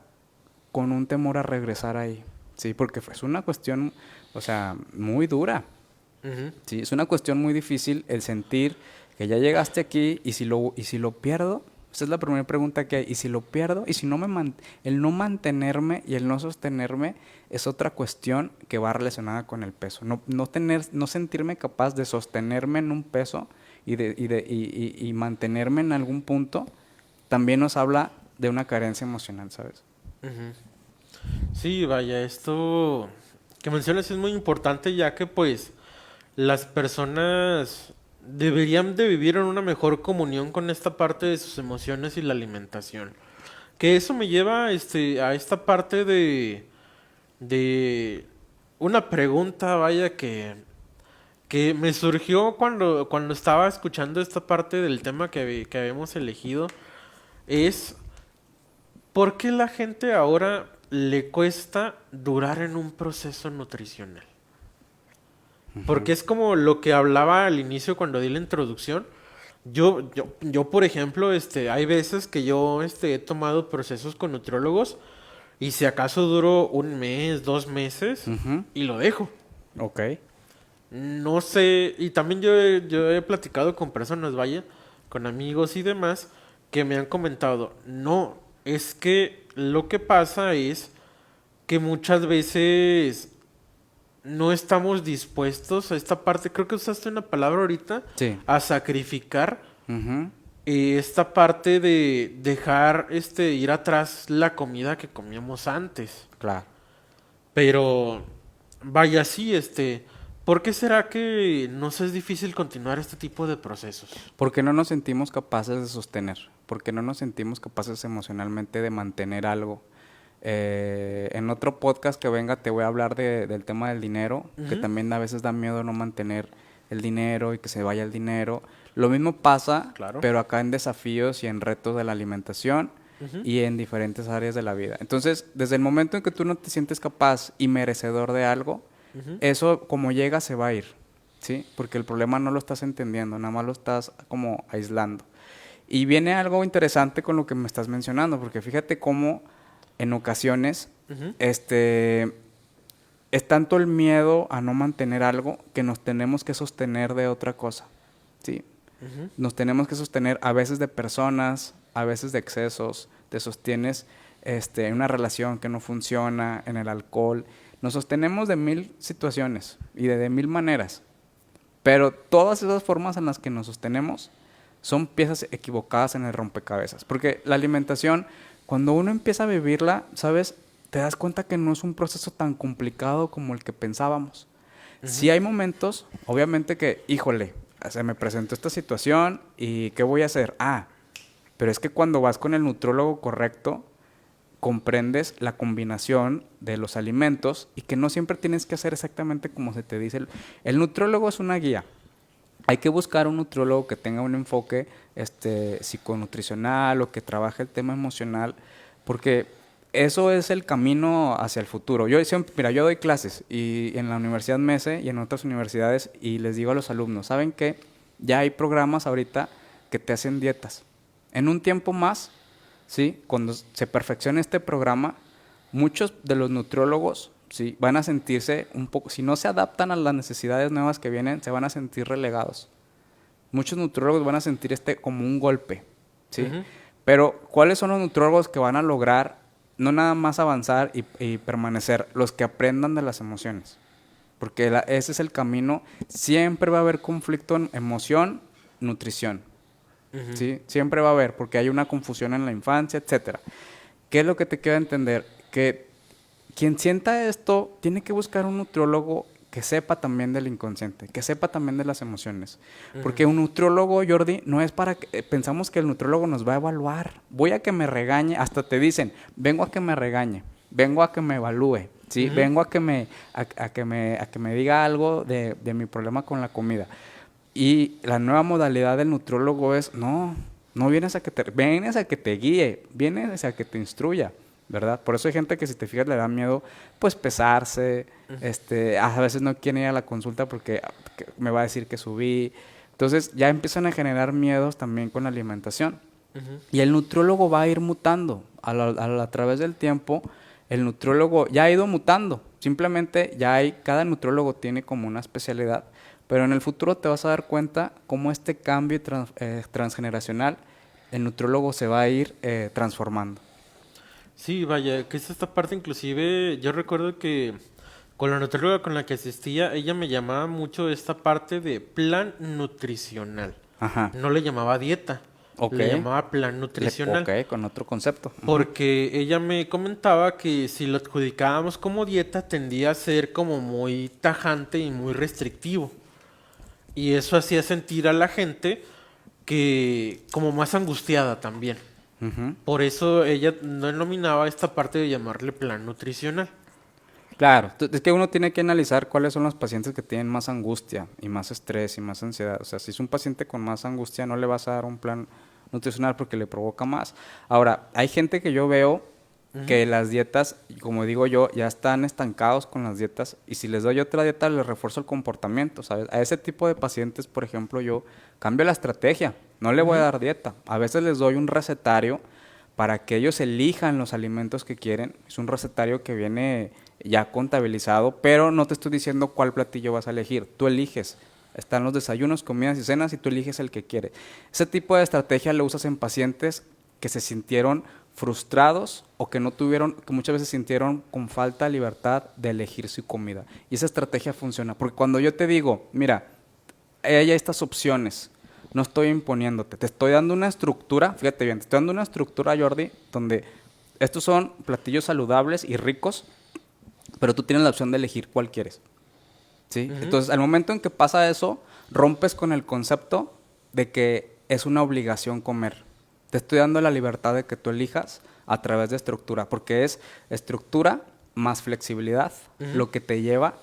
con un temor a regresar ahí, ¿sí? Porque es una cuestión, o sea, muy dura, Ujú. ¿sí? Es una cuestión muy difícil el sentir que ya llegaste aquí y si lo pierdo, esa es la primera pregunta que hay, y si lo pierdo, y si no el no mantenerme y el no sostenerme es otra cuestión que va relacionada con el peso. No sentirme capaz de sostenerme en un peso y mantenerme en algún punto, también nos habla de una carencia emocional, ¿sabes? Ujú. Sí, vaya, esto que mencionas es muy importante ya que pues las personas deberían de vivir en una mejor comunión con esta parte de sus emociones y la alimentación. Que eso me lleva a esta parte de una pregunta, vaya, que me surgió cuando estaba escuchando esta parte del tema que habíamos elegido. Es ¿por qué la gente ahora le cuesta durar en un proceso nutricional? Porque es como lo que hablaba al inicio cuando di la introducción. Yo, por ejemplo, hay veces que yo, he tomado procesos con nutriólogos y si acaso duro un mes, 2 meses Ujú. y lo dejo. Ok. No sé, y también yo he platicado con personas, vaya, con amigos y demás, que me han comentado, no, es que lo que pasa es que muchas veces no estamos dispuestos a esta parte, creo que usaste una palabra ahorita, Sí. a sacrificar Ujú. esta parte de dejar ir atrás la comida que comíamos antes. Claro. Pero vaya, sí, ¿por qué será que nos es difícil continuar este tipo de procesos? Porque no nos sentimos capaces de sostener. Porque no nos sentimos capaces emocionalmente de mantener algo. En otro podcast que venga te voy a hablar del tema del dinero, que Ujú. también a veces da miedo no mantener el dinero y que se vaya el dinero. Lo mismo pasa, Claro. pero acá en desafíos y en retos de la alimentación Ujú. y en diferentes áreas de la vida. Entonces, desde el momento en que tú no te sientes capaz y merecedor de algo, Ujú. eso como llega se va a ir, ¿sí? Porque el problema no lo estás entendiendo, nada más lo estás como aislando. Y viene algo interesante con lo que me estás mencionando, porque fíjate cómo en ocasiones Ujú. es tanto el miedo a no mantener algo que nos tenemos que sostener de otra cosa, ¿sí? Ujú. Nos tenemos que sostener a veces de personas, a veces de excesos, te sostienes en una relación que no funciona, en el alcohol. Nos sostenemos de mil situaciones y de mil maneras, pero todas esas formas en las que nos sostenemos son piezas equivocadas en el rompecabezas. Porque la alimentación, cuando uno empieza a vivirla, ¿sabes? Te das cuenta que no es un proceso tan complicado como el que pensábamos. Ujú. Sí hay momentos, obviamente que, híjole, se me presentó esta situación y ¿qué voy a hacer? Pero es que cuando vas con el nutrólogo correcto, comprendes la combinación de los alimentos y que no siempre tienes que hacer exactamente como se te dice. El nutrólogo es una guía. Hay que buscar un nutriólogo que tenga un enfoque psiconutricional o que trabaje el tema emocional, porque eso es el camino hacia el futuro. Yo siempre, mira, yo doy clases y en la Universidad MESE y en otras universidades y les digo a los alumnos, ¿saben qué? Ya hay programas ahorita que te hacen dietas. En un tiempo más ¿sí? Cuando se perfeccione este programa, muchos de los nutriólogos, ¿sí? Van a sentirse un poco, si no se adaptan a las necesidades nuevas que vienen, se van a sentir relegados. Muchos nutriólogos van a sentir como un golpe, ¿sí? Ujú. Pero, ¿cuáles son los nutriólogos que van a lograr no nada más avanzar y permanecer? Los que aprendan de las emociones. Porque ese es el camino. Siempre va a haber conflicto en emoción, nutrición. Ujú. ¿Sí? Siempre va a haber, porque hay una confusión en la infancia, etcétera. ¿Qué es lo que te queda entender? Que quien sienta esto tiene que buscar un nutriólogo que sepa también del inconsciente, que sepa también de las emociones. Ujú. Porque un nutriólogo, Jordi, no es para que pensamos que el nutriólogo nos va a evaluar. Voy a que me regañe, hasta te dicen, vengo a que me regañe, vengo a que me evalúe, ¿sí? Ujú. Vengo a que me diga algo de mi problema con la comida. Y la nueva modalidad del nutriólogo es, no vienes a que te guíe, vienes a que te instruya, ¿verdad? Por eso hay gente que si te fijas le da miedo, pues pesarse, a veces no quiere ir a la consulta porque me va a decir que subí. Entonces ya empiezan a generar miedos también con la alimentación. Ujú. Y el nutriólogo va a ir mutando. A través del tiempo, el nutriólogo ya ha ido mutando. Simplemente cada nutriólogo tiene como una especialidad. Pero en el futuro te vas a dar cuenta cómo este cambio transgeneracional, el nutriólogo se va a ir transformando. Sí, vaya, que es esta parte inclusive, yo recuerdo que con la nutrióloga con la que asistía, ella me llamaba mucho esta parte de plan nutricional. Ajá. No le llamaba dieta, Ok. le llamaba plan nutricional. Ok, con otro concepto. Ujú. Porque ella me comentaba que si lo adjudicábamos como dieta tendía a ser como muy tajante y muy restrictivo. Y eso hacía sentir a la gente que como más angustiada también. Ujú. Por eso ella no denominaba esta parte de llamarle plan nutricional. Claro, es que uno tiene que analizar cuáles son los pacientes que tienen más angustia y más estrés y más ansiedad. O sea, si es un paciente con más angustia, no le vas a dar un plan nutricional porque le provoca más. Ahora, hay gente que yo veo Ujú. que las dietas, como digo yo, ya están estancados con las dietas y si les doy otra dieta les refuerzo el comportamiento, ¿sabes? A ese tipo de pacientes, por ejemplo, yo cambio la estrategia, no le voy a Ujú. dar dieta. A veces les doy un recetario para que ellos elijan los alimentos que quieren. Es un recetario que viene ya contabilizado, pero no te estoy diciendo cuál platillo vas a elegir. Tú eliges. Están los desayunos, comidas y cenas y tú eliges el que quieres. Ese tipo de estrategia lo usas en pacientes que se sintieron frustrados o que no tuvieron, que muchas veces sintieron con falta de libertad de elegir su comida. Y esa estrategia funciona. Porque cuando yo te digo, mira, hay estas opciones, no estoy imponiéndote, te estoy dando una estructura, fíjate bien, te estoy dando una estructura, Jordi, donde estos son platillos saludables y ricos, pero tú tienes la opción de elegir cuál quieres, ¿sí? Ujú. Entonces, al momento en que pasa eso, rompes con el concepto de que es una obligación comer. Te estoy dando la libertad de que tú elijas a través de estructura, porque es estructura más flexibilidad Ujú. lo que te lleva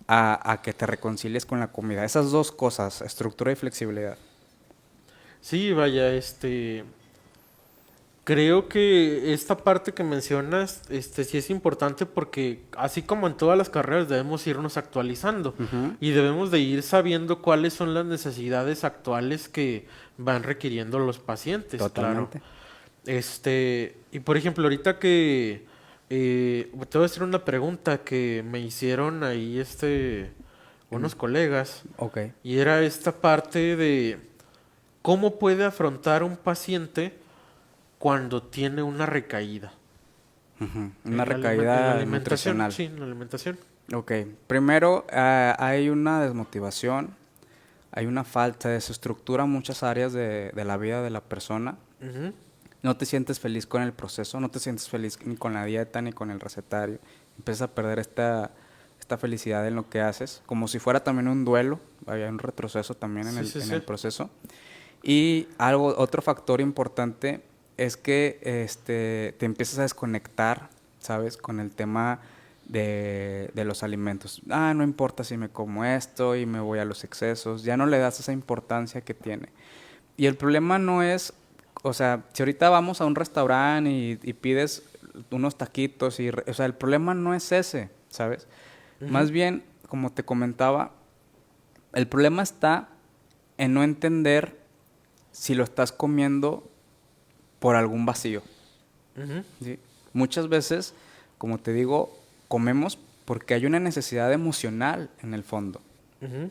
a que te reconcilies con la comida. Esas dos cosas, estructura y flexibilidad. Sí, vaya, creo que esta parte que mencionas, sí es importante porque así como en todas las carreras debemos irnos actualizando Ujú. y debemos de ir sabiendo cuáles son las necesidades actuales que van requiriendo los pacientes, claro. Totalmente. Y por ejemplo, ahorita que te voy a hacer una pregunta que me hicieron ahí, Mm. unos colegas, Ok. y era esta parte de cómo puede afrontar un paciente cuando tiene una recaída Ujú. Una en la recaída alimentación, nutricional. sí, en la alimentación. Ok. Primero, hay una desmotivación, hay una falta de desestructura en muchas áreas de la vida de la persona. Ujú. No te sientes feliz con el proceso, no te sientes feliz ni con la dieta ni con el recetario. Empiezas a perder esta felicidad en lo que haces, como si fuera también un duelo, había un retroceso también Sí, sí, en sí. el proceso. Y otro factor importante es que te empiezas a desconectar, ¿sabes? Con el tema de los alimentos. No importa si me como esto y me voy a los excesos, ya no le das esa importancia que tiene. Y el problema no es, o sea, si ahorita vamos a un restaurante y pides unos taquitos, o sea, el problema no es ese, ¿sabes? Ujú. Más bien, como te comentaba, el problema está en no entender si lo estás comiendo por algún vacío. Ujú, ¿sí? Muchas veces, como te digo, comemos porque hay una necesidad emocional en el fondo. ujú,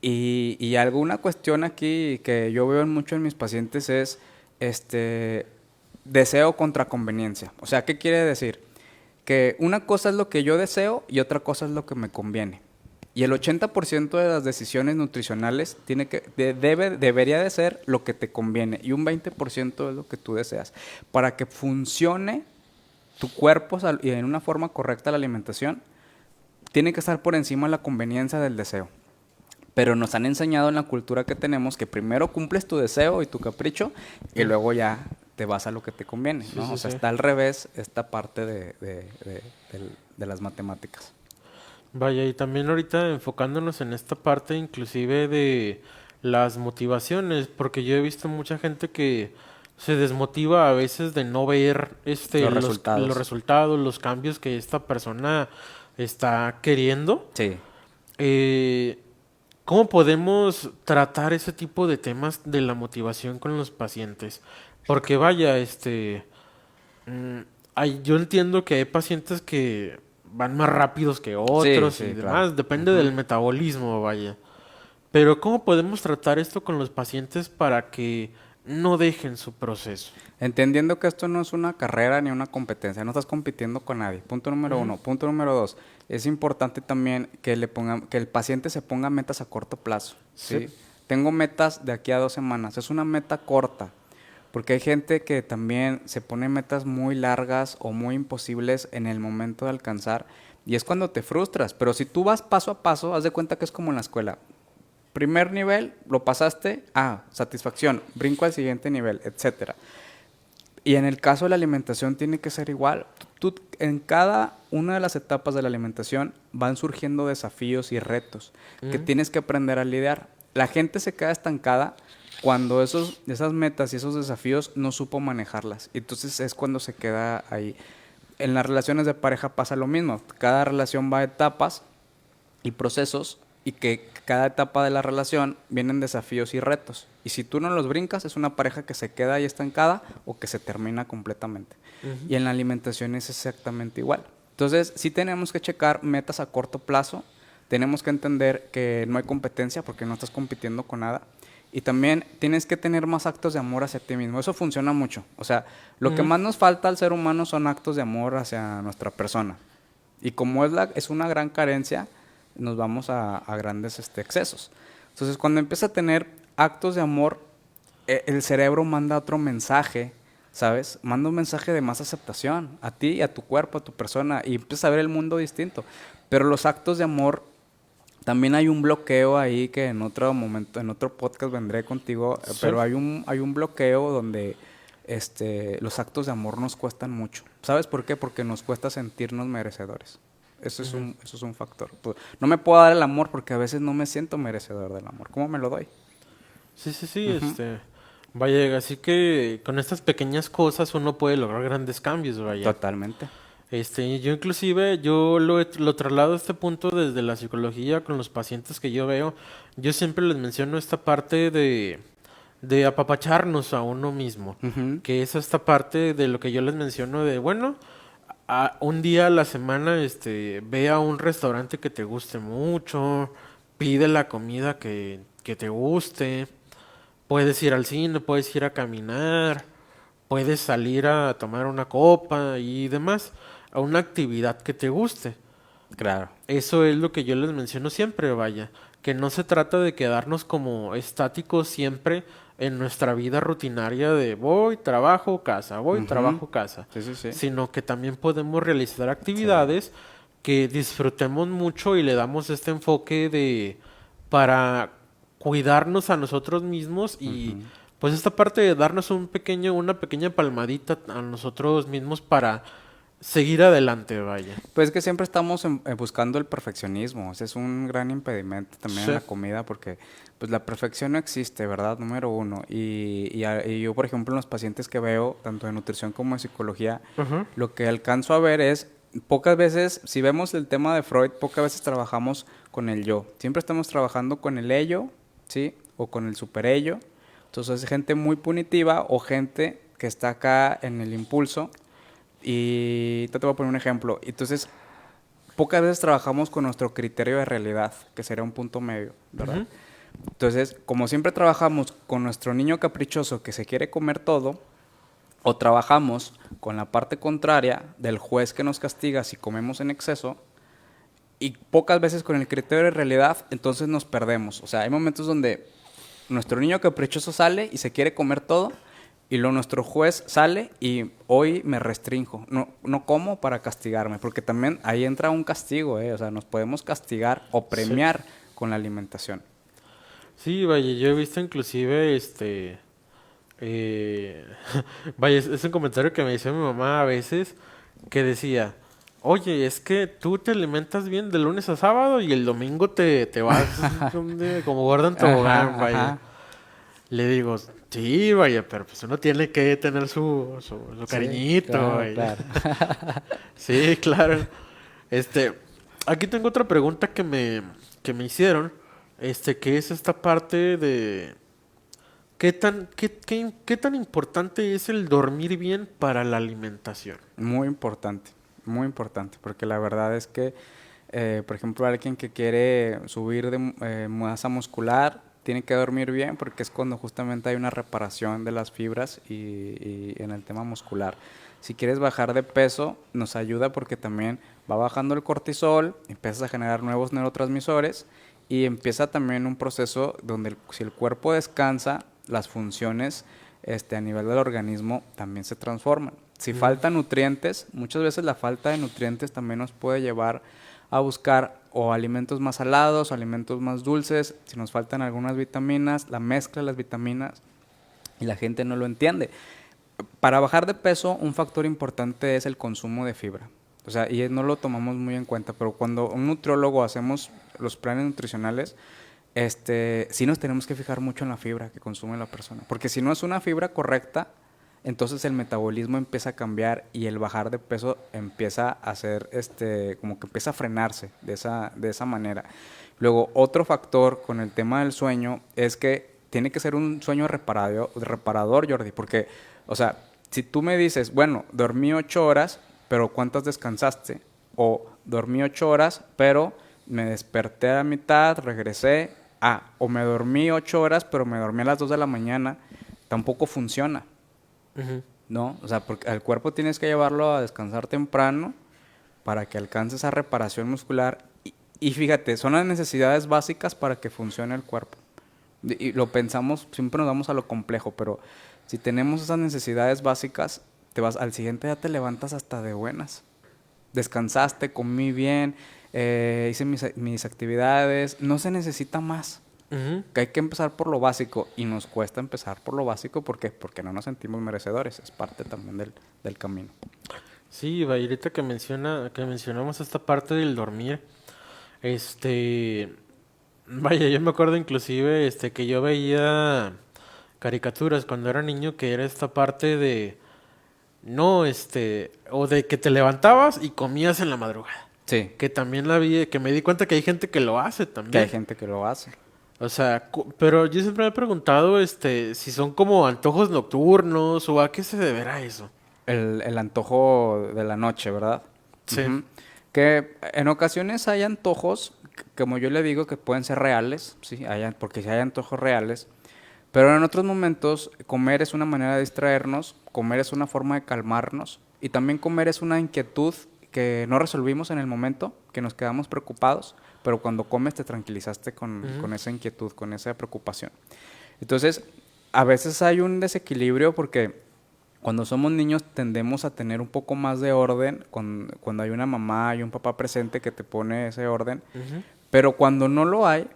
Y alguna cuestión aquí que yo veo mucho en mis pacientes es este deseo contra conveniencia. O sea, ¿qué quiere decir? Que una cosa es lo que yo deseo y otra cosa es lo que me conviene. Y el 80% de las decisiones nutricionales debería de ser lo que te conviene y un 20% es lo que tú deseas. Para que funcione tu cuerpo y en una forma correcta la alimentación, tiene que estar por encima de la conveniencia del deseo. Pero nos han enseñado en la cultura que tenemos que primero cumples tu deseo y tu capricho y mm, luego ya te vas a lo que te conviene, sí, ¿no? sí, O sea, sí. está al revés esta parte de las matemáticas. Vaya, y también ahorita enfocándonos en esta parte inclusive de las motivaciones, porque yo he visto mucha gente que se desmotiva a veces de no ver Los los resultados. resultados, los cambios que esta persona está queriendo. Sí. Eh, ¿Cómo podemos tratar ese tipo de temas de la motivación con los pacientes? Porque vaya, Mm, yo entiendo que hay pacientes que van más rápidos que Sí, otros y sí, claro. demás, depende Ujú. del metabolismo, vaya. Pero ¿cómo podemos tratar esto con los pacientes para que no dejen su proceso? Entendiendo que esto no es una carrera ni una competencia, no estás compitiendo con nadie. Punto número Ujú, uno. Punto número dos. Es importante también que el paciente se ponga metas a corto plazo, sí, ¿sí? Tengo metas de aquí a 2 semanas. Es una meta corta. Porque hay gente que también se pone metas muy largas o muy imposibles en el momento de alcanzar. Y es cuando te frustras. Pero si tú vas paso a paso, haz de cuenta que es como en la escuela. Primer nivel, lo pasaste, satisfacción, brinco al siguiente nivel, etcétera. Y en el caso de la alimentación tiene que ser igual. En cada una de las etapas de la alimentación van surgiendo desafíos y retos que ujú, tienes que aprender a lidiar. La gente se queda estancada cuando esas metas y esos desafíos no supo manejarlas. Y entonces es cuando se queda ahí. En las relaciones de pareja pasa lo mismo. Cada relación va a etapas y procesos y que cada etapa de la relación vienen desafíos y retos. Y si tú no los brincas, es una pareja que se queda ahí estancada o que se termina completamente. ujú. Y en la alimentación es exactamente igual. Entonces, sí tenemos que checar metas a corto plazo, tenemos que entender que no hay competencia porque no estás compitiendo con nada. Y también tienes que tener más actos de amor hacia ti mismo. Eso funciona mucho. O sea, lo que Ujú. más nos falta al ser humano son actos de amor hacia nuestra persona. Y como es una gran carencia, nos vamos a grandes excesos. Entonces, cuando empieza a tener actos de amor, el cerebro manda otro mensaje, ¿sabes? Manda un mensaje de más aceptación a ti, a tu cuerpo, a tu persona, y empiezas a ver el mundo distinto. Pero los actos de amor, también hay un bloqueo ahí que en otro momento, en otro podcast vendré contigo, Sí. pero hay un bloqueo donde los actos de amor nos cuestan mucho. ¿Sabes por qué? Porque nos cuesta sentirnos merecedores. Ujú. Eso es un factor. Pues, no me puedo dar el amor porque a veces no me siento merecedor del amor. ¿Cómo me lo doy? Sí, sí, sí, Ujú. vaya, así que con estas pequeñas cosas uno puede lograr grandes cambios, vaya. Totalmente. Yo inclusive, lo traslado a este punto desde la psicología con los pacientes que yo veo. Yo siempre les menciono esta parte de apapacharnos a uno mismo, Ujú. que es esta parte de lo que yo les menciono de, bueno, un día a la semana, ve a un restaurante que te guste mucho, pide la comida que te guste, puedes ir al cine, puedes ir a caminar, puedes salir a tomar una copa y demás, a una actividad que te guste. Claro. Eso es lo que yo les menciono siempre, vaya, que no se trata de quedarnos como estáticos siempre en nuestra vida rutinaria de voy, trabajo, casa, voy, Ujú. trabajo, casa, Sí, sí, sí. sino que también podemos realizar Excelente. actividades que disfrutemos mucho y le damos este enfoque de para cuidarnos a nosotros mismos y Ujú. pues esta parte de darnos una pequeña palmadita a nosotros mismos para seguir adelante, vaya. Pues es que siempre estamos buscando el perfeccionismo. Ese es un gran impedimento también en Sí. la comida porque pues la perfección no existe, ¿verdad? Número uno. Y yo, por ejemplo, en los pacientes que veo, tanto de nutrición como de psicología, Ajá. lo que alcanzo a ver es, pocas veces, si vemos el tema de Freud, pocas veces trabajamos con el yo. Siempre estamos trabajando con el ello, ¿sí? O con el superello. Entonces, gente muy punitiva o gente que está acá en el impulso. Y te voy a poner un ejemplo. Entonces, pocas veces trabajamos con nuestro criterio de realidad, que sería un punto medio, ¿verdad? Ujú. Entonces, como siempre trabajamos con nuestro niño caprichoso que se quiere comer todo, o trabajamos con la parte contraria del juez que nos castiga si comemos en exceso, y pocas veces con el criterio de realidad, entonces nos perdemos. O sea, hay momentos donde nuestro niño caprichoso sale y se quiere comer todo, y luego nuestro juez sale y hoy me restrinjo. No como para castigarme, porque también ahí entra un castigo, ¿eh? O sea, nos podemos castigar o Sí. premiar con la alimentación. Sí, vaya, yo he visto inclusive, eh, vaya, es un comentario que me dice mi mamá a veces, que decía, oye, es que tú te alimentas bien de lunes a sábado y el domingo te vas como gordo en tobogán, Ajá, vaya. ajá. Le digo, sí, vaya, pero pues uno tiene que tener su Sí, cariñito, claro, vaya. claro. Sí, claro. Este, aquí tengo otra pregunta que me hicieron, que es esta parte de qué tan importante es el dormir bien para la alimentación. Muy importante, porque la verdad es que, por ejemplo, alguien que quiere subir de masa muscular tiene que dormir bien porque es cuando justamente hay una reparación de las fibras y en el tema muscular. Si quieres bajar de peso, nos ayuda porque también va bajando el cortisol, empiezas a generar nuevos neurotransmisores y empieza también un proceso donde si el cuerpo descansa, las funciones a nivel del organismo también se transforman. Si Ujú. faltan nutrientes, muchas veces la falta de nutrientes también nos puede llevar a buscar o alimentos más salados o alimentos más dulces. Si nos faltan algunas vitaminas, la mezcla de las vitaminas y la gente no lo entiende. Para bajar de peso, un factor importante es el consumo de fibra. O sea, y no lo tomamos muy en cuenta, pero cuando un nutriólogo hacemos los planes nutricionales, sí nos tenemos que fijar mucho en la fibra que consume la persona. Porque si no es una fibra correcta, entonces el metabolismo empieza a cambiar y el bajar de peso empieza a ser, como que empieza a frenarse de esa manera. Luego, otro factor con el tema del sueño es que tiene que ser un sueño reparador, Jordi, porque, o sea, si tú me dices, bueno, dormí 8 horas, pero ¿cuántas descansaste? O dormí 8 horas, pero me desperté a la mitad, regresé. O me dormí 8 horas, pero me dormí a las 2 de la mañana. Tampoco funciona, Ujú. ¿no? O sea, porque al cuerpo tienes que llevarlo a descansar temprano para que alcance esa reparación muscular. Y fíjate, son las necesidades básicas para que funcione el cuerpo. Y lo pensamos, siempre nos vamos a lo complejo, pero si tenemos esas necesidades básicas, al siguiente día te levantas hasta de buenas. Descansaste, comí bien, hice mis actividades, no se necesita más. Ujú. Que hay que empezar por lo básico y nos cuesta empezar por lo básico porque no nos sentimos merecedores, es parte también del camino. Sí, vaya, ahorita que mencionamos esta parte del dormir, este, vaya, yo me acuerdo inclusive, que yo veía caricaturas cuando era niño que era esta parte de, no, o de que te levantabas y comías en la madrugada. Sí, Que también la vi, que me di cuenta que hay gente que lo hace que hay también. gente que lo hace. O sea, pero yo siempre me he preguntado, si son como antojos nocturnos o a qué se deberá eso. El antojo de la noche, ¿verdad? Sí. Ujú. Que en ocasiones hay antojos, como yo le digo, que pueden ser reales, sí, porque si hay antojos reales, pero en otros momentos comer es una manera de distraernos, comer es una forma de calmarnos y también comer es una inquietud que no resolvimos en el momento, que nos quedamos preocupados, pero cuando comes te tranquilizaste Ujú. con esa inquietud, con esa preocupación. Entonces, a veces hay un desequilibrio porque cuando somos niños tendemos a tener un poco más de orden cuando hay una mamá y un papá presente que te pone ese orden, Ujú. pero cuando no lo hay,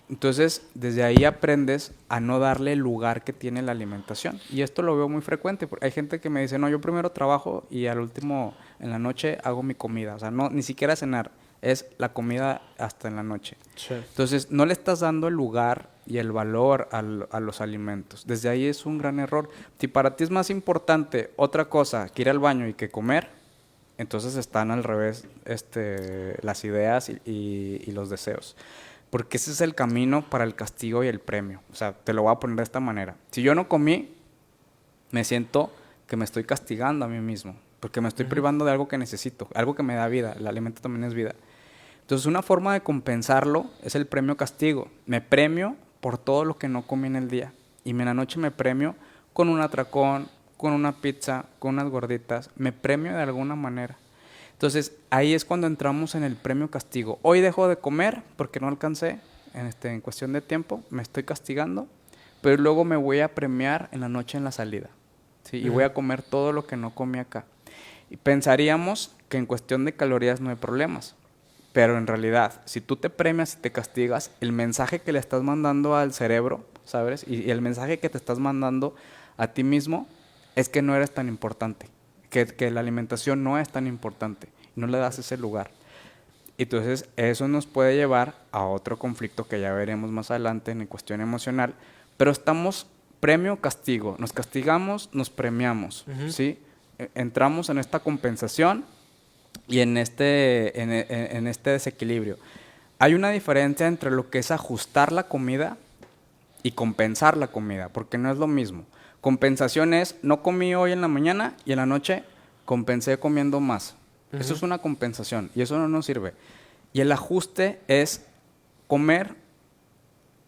entonces desde ahí aprendes a no darle el lugar que tiene la alimentación. Y esto lo veo muy frecuente, porque hay gente que me dice, no, yo primero trabajo y al último en la noche hago mi comida. O sea, no, ni siquiera cenar, es la comida hasta en la noche. Sí. Entonces, no le estás dando el lugar y el valor a los alimentos. Desde ahí es un gran error. Si para ti es más importante otra cosa que ir al baño y que comer, entonces están al revés las ideas y los deseos. Porque ese es el camino para el castigo y el premio. O sea, te lo voy a poner de esta manera. Si yo no comí, me siento que me estoy castigando a mí mismo, porque me estoy privando de algo que necesito, algo que me da vida. El alimento también es vida. Entonces, una forma de compensarlo es el premio castigo. Me premio por todo lo que no comí en el día. Y en la noche me premio con un atracón, con una pizza, con unas gorditas. Me premio de alguna manera. Entonces, ahí es cuando entramos en el premio castigo. Hoy dejo de comer porque no alcancé en cuestión de tiempo. Me estoy castigando. Pero luego me voy a premiar en la noche en la salida. ¿Sí? Y voy a comer todo lo que no comí acá. Y pensaríamos que en cuestión de calorías no hay problemas. Pero en realidad, si tú te premias y te castigas, el mensaje que le estás mandando al cerebro, ¿sabes? Y el mensaje que te estás mandando a ti mismo es que no eres tan importante, que la alimentación no es tan importante, no le das ese lugar. Entonces, eso nos puede llevar a otro conflicto que ya veremos más adelante en cuestión emocional, pero estamos premio-castigo, nos castigamos, nos premiamos, ¿sí? Entramos en esta compensación y en este desequilibrio. Hay una diferencia entre lo que es ajustar la comida y compensar la comida, porque no es lo mismo. Compensación es, no comí hoy en la mañana y en la noche compensé comiendo más. Eso es una compensación y eso no nos sirve. Y el ajuste es comer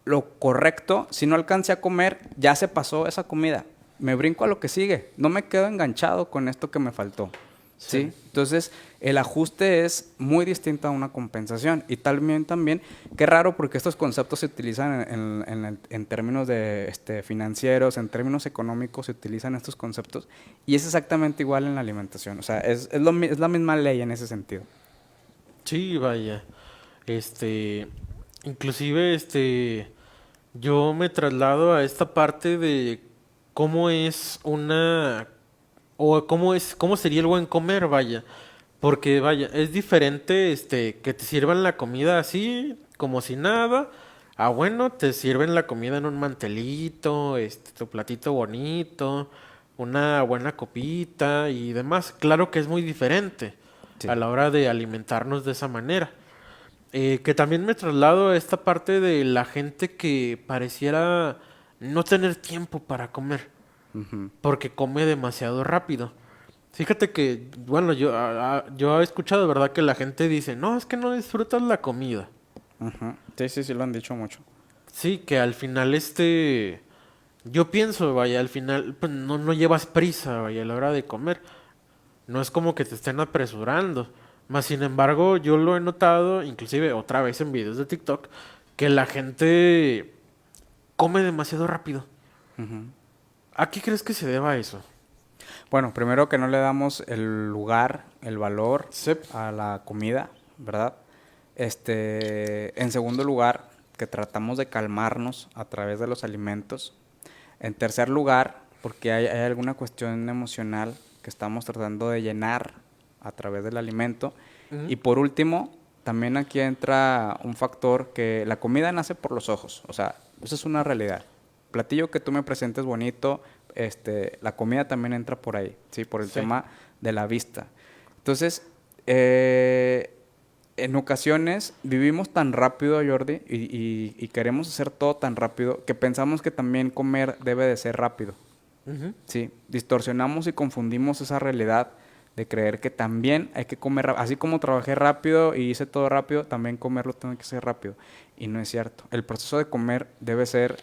lo correcto. Si no alcancé a comer, ya se pasó esa comida. Me brinco a lo que sigue. No me quedo enganchado con esto que me faltó. ¿Sí? Entonces, el ajuste es muy distinto a una compensación. Y también, qué raro porque estos conceptos se utilizan en términos de financieros, en términos económicos se utilizan estos conceptos. Y es exactamente igual en la alimentación. O sea, es la misma ley en ese sentido. Sí, vaya. Inclusive, yo me traslado a esta parte de cómo es una, o cómo sería el buen comer, vaya. Porque, vaya, es diferente, que te sirvan la comida así, como si nada. Ah, bueno, te sirven la comida en un mantelito, tu platito bonito, una buena copita y demás. Claro que es muy diferente a Sí. la hora de alimentarnos de esa manera. Que también me traslado a esta parte de la gente que pareciera no tener tiempo para comer, Ujú, porque come demasiado rápido. Fíjate que, bueno, yo he escuchado, ¿verdad? Que la gente dice, no, es que no disfrutas la comida. ujú. Sí, sí, sí, lo han dicho mucho. Sí, que al final yo pienso, vaya, al final pues, no llevas prisa, vaya, a la hora de comer. No es como que te estén apresurando. Más sin embargo, yo lo he notado, inclusive otra vez en videos de TikTok, que la gente come demasiado rápido. Ujú. ¿A qué crees que se deba eso? Bueno, primero que no le damos el lugar, el valor Sep. a la comida, ¿verdad? En segundo lugar, que tratamos de calmarnos a través de los alimentos. En tercer lugar, porque hay alguna cuestión emocional que estamos tratando de llenar a través del alimento. Ujú. Y por último, también aquí entra un factor que la comida nace por los ojos, o sea, eso es una realidad. Platillo que tú me presentes bonito, la comida también entra por ahí, ¿sí? Por el Sí. tema de la vista. Entonces, en ocasiones vivimos tan rápido, Jordi, y queremos hacer todo tan rápido que pensamos que también comer debe de ser rápido. Ujú. Sí, distorsionamos y confundimos esa realidad de creer que también hay que comer rápido. Así como trabajé rápido y hice todo rápido, también comerlo tengo que hacer rápido. Y no es cierto. El proceso de comer debe ser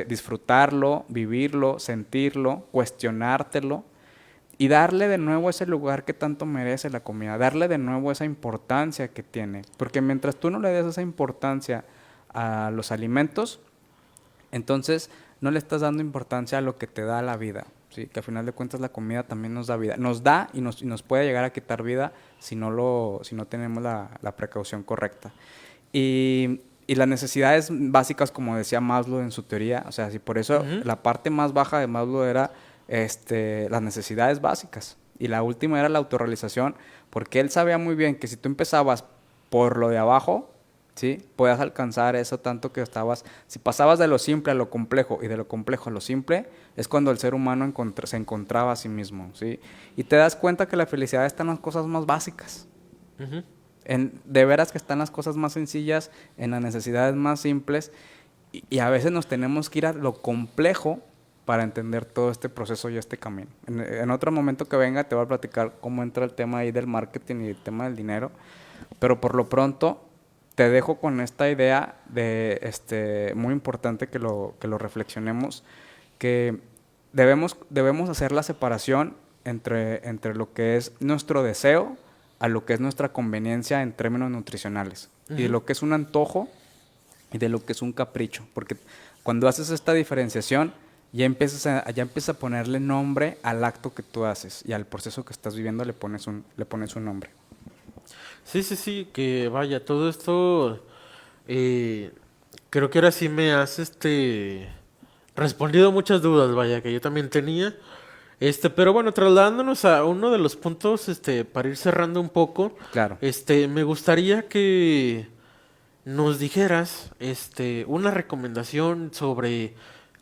disfrutarlo, vivirlo, sentirlo, cuestionártelo y darle de nuevo ese lugar que tanto merece la comida, darle de nuevo esa importancia que tiene. Porque mientras tú no le des esa importancia a los alimentos, entonces no le estás dando importancia a lo que te da la vida, ¿sí? Que al final de cuentas la comida también nos da vida. Nos da y nos puede llegar a quitar vida si no tenemos la precaución correcta. Y las necesidades básicas, como decía Maslow en su teoría, o sea, si por eso Ujú. la parte más baja de Maslow era las necesidades básicas. Y la última era la autorrealización, porque él sabía muy bien que si tú empezabas por lo de abajo, ¿sí? Podías alcanzar eso tanto que si pasabas de lo simple a lo complejo y de lo complejo a lo simple, es cuando el ser humano se encontraba a sí mismo, ¿sí? Y te das cuenta que la felicidad está en las cosas más básicas. Ujú. De veras que están las cosas más sencillas, en las necesidades más simples, y a veces nos tenemos que ir a lo complejo para entender todo este proceso y este camino. En otro momento que venga te voy a platicar cómo entra el tema ahí del marketing y el tema del dinero, pero por lo pronto te dejo con esta idea de muy importante que lo reflexionemos, que debemos hacer la separación entre lo que es nuestro deseo a lo que es nuestra conveniencia en términos nutricionales, y de lo que es un antojo y de lo que es un capricho, porque cuando haces esta diferenciación ya empiezas a ponerle nombre al acto que tú haces y al proceso que estás viviendo le pones un nombre. Sí, sí, sí, que vaya, todo esto eh, creo que ahora sí me has respondido muchas dudas, vaya, que yo también tenía. Pero bueno, trasladándonos a uno de los puntos, para ir cerrando un poco, Claro. me gustaría que nos dijeras, una recomendación sobre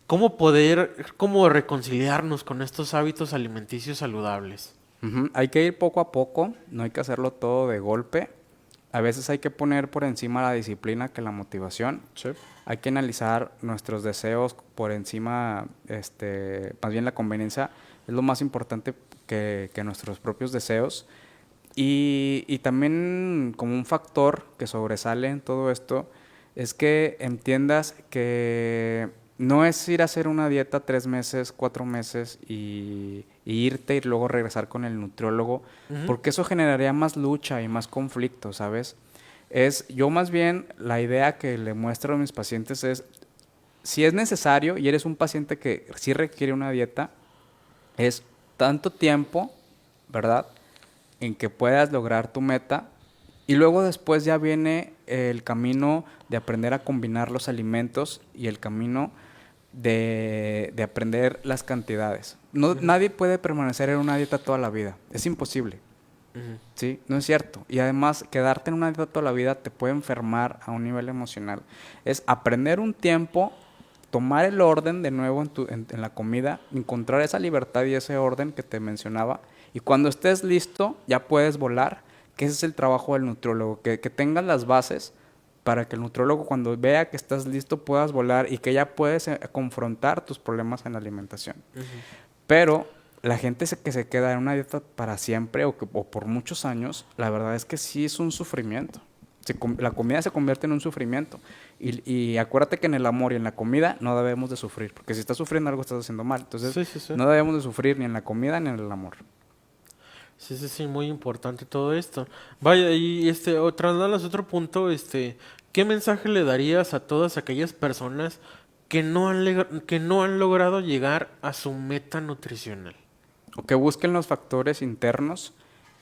cómo reconciliarnos con estos hábitos alimenticios saludables. Ujú. Hay que ir poco a poco, no hay que hacerlo todo de golpe. A veces hay que poner por encima la disciplina que la motivación. Sí. Hay que analizar nuestros deseos por encima, más bien la conveniencia es lo más importante que nuestros propios deseos. Y también como un factor que sobresale en todo esto es que entiendas que no es ir a hacer una dieta 3 meses, 4 meses y irte y luego regresar con el nutriólogo, Ujú. porque eso generaría más lucha y más conflicto, ¿sabes? Yo más bien la idea que le muestro a mis pacientes es, si es necesario y eres un paciente que sí requiere una dieta, es tanto tiempo, ¿verdad?, en que puedas lograr tu meta, y luego después ya viene el camino de aprender a combinar los alimentos y el camino de aprender las cantidades. No, Ujú. nadie puede permanecer en una dieta toda la vida, es imposible. Ujú. Sí, no es cierto. Y además, quedarte en una dieta toda la vida te puede enfermar a un nivel emocional. Es aprender un tiempo, tomar el orden de nuevo en la comida, encontrar esa libertad y ese orden que te mencionaba. Y cuando estés listo, ya puedes volar, que ese es el trabajo del nutriólogo, que tengas las bases para que el nutriólogo, cuando vea que estás listo, puedas volar y que ya puedes confrontar tus problemas en la alimentación. Ujú. Pero la gente que se queda en una dieta para siempre o por muchos años, la verdad es que sí es un sufrimiento. La comida se convierte en un sufrimiento. Y acuérdate que en el amor y en la comida no debemos de sufrir, porque si estás sufriendo algo estás haciendo mal. Entonces, Sí, sí, sí. no debemos de sufrir ni en la comida ni en el amor. Sí, sí, sí, muy importante todo esto. Vaya, y trasladándonos a otro punto, ¿qué mensaje le darías a todas aquellas personas que no han logrado llegar a su meta nutricional? O que busquen los factores internos,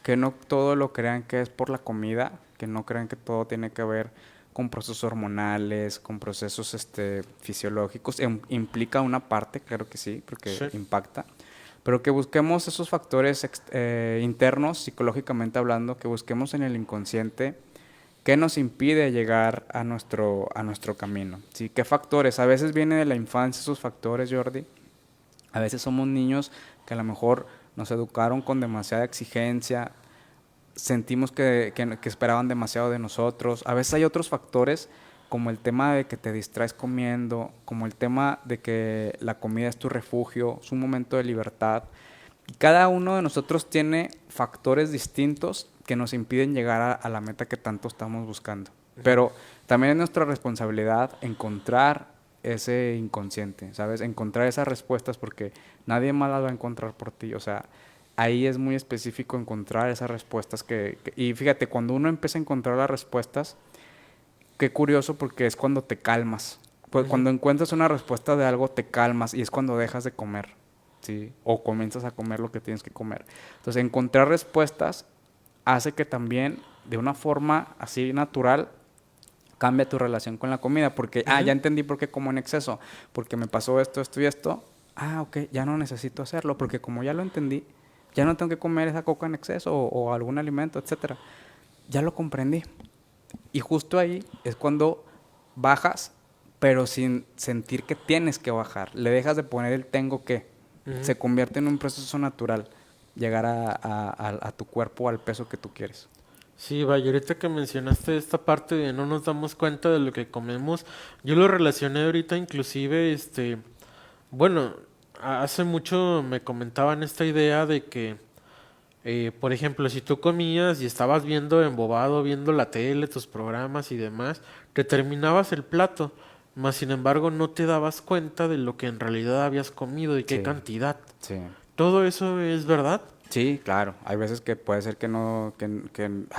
que no todo lo crean que es por la comida, que no crean que todo tiene que ver con procesos hormonales, con procesos fisiológicos. Implica una parte, claro que sí, porque Sí. impacta. Pero que busquemos esos factores internos, psicológicamente hablando, que busquemos en el inconsciente qué nos impide llegar a nuestro camino. ¿Sí? ¿Qué factores? A veces viene de la infancia esos factores, Jordi. A veces somos niños que a lo mejor nos educaron con demasiada exigencia, sentimos que esperaban demasiado de nosotros. A veces hay otros factores, como el tema de que te distraes comiendo, como el tema de que la comida es tu refugio, es un momento de libertad. Y cada uno de nosotros tiene factores distintos que nos impiden llegar a la meta que tanto estamos buscando. Pero también es nuestra responsabilidad encontrar ese inconsciente, ¿sabes? Encontrar esas respuestas, porque nadie más las va a encontrar por ti. O sea, ahí es muy específico encontrar esas respuestas y fíjate, cuando uno empieza a encontrar las respuestas, qué curioso, porque es cuando te calmas. Pues Ujú. cuando encuentras una respuesta de algo, te calmas y es cuando dejas de comer, ¿sí? O comienzas a comer lo que tienes que comer. Entonces, encontrar respuestas hace que también, de una forma así natural, cambia tu relación con la comida, porque, ya Ujú. entendí por qué como en exceso, porque me pasó esto, esto y esto. Ok, ya no necesito hacerlo, porque como ya lo entendí, ya no tengo que comer esa coca en exceso o algún alimento, etcétera. Ya lo comprendí. Y justo ahí es cuando bajas, pero sin sentir que tienes que bajar. Le dejas de poner el tengo que. Ujú. Se convierte en un proceso natural llegar a tu cuerpo, al peso que tú quieres. Sí, vaya, ahorita que mencionaste esta parte de no nos damos cuenta de lo que comemos, yo lo relacioné ahorita inclusive, bueno, hace mucho me comentaban esta idea de que, por ejemplo, si tú comías y estabas viendo embobado, viendo la tele, tus programas y demás, te terminabas el plato, mas sin embargo no te dabas cuenta de lo que en realidad habías comido y qué Sí, cantidad. sí. ¿Todo eso es verdad? Sí, claro. Hay veces que puede ser que no,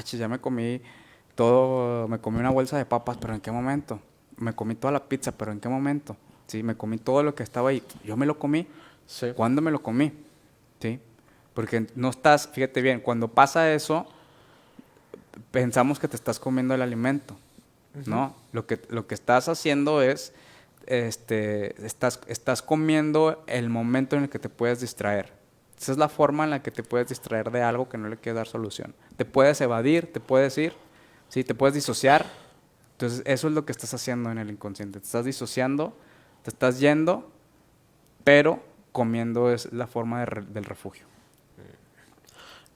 chis, ya me comí todo, me comí una bolsa de papas, pero ¿en qué momento? Me comí toda la pizza, pero ¿en qué momento? Sí, me comí todo lo que estaba ahí. Yo me lo comí. Sí. ¿Cuándo me lo comí? Sí. Porque no estás, fíjate bien, cuando pasa eso, pensamos que te estás comiendo el alimento, ¿no? Lo que estás haciendo es, estás comiendo el momento en el que te puedes distraer. Esa es la forma en la que te puedes distraer de algo que no le quieres dar solución. Te puedes evadir, te puedes ir, ¿sí? Te puedes disociar. Entonces, eso es lo que estás haciendo en el inconsciente. Te estás disociando, te estás yendo, pero comiendo es la forma del refugio.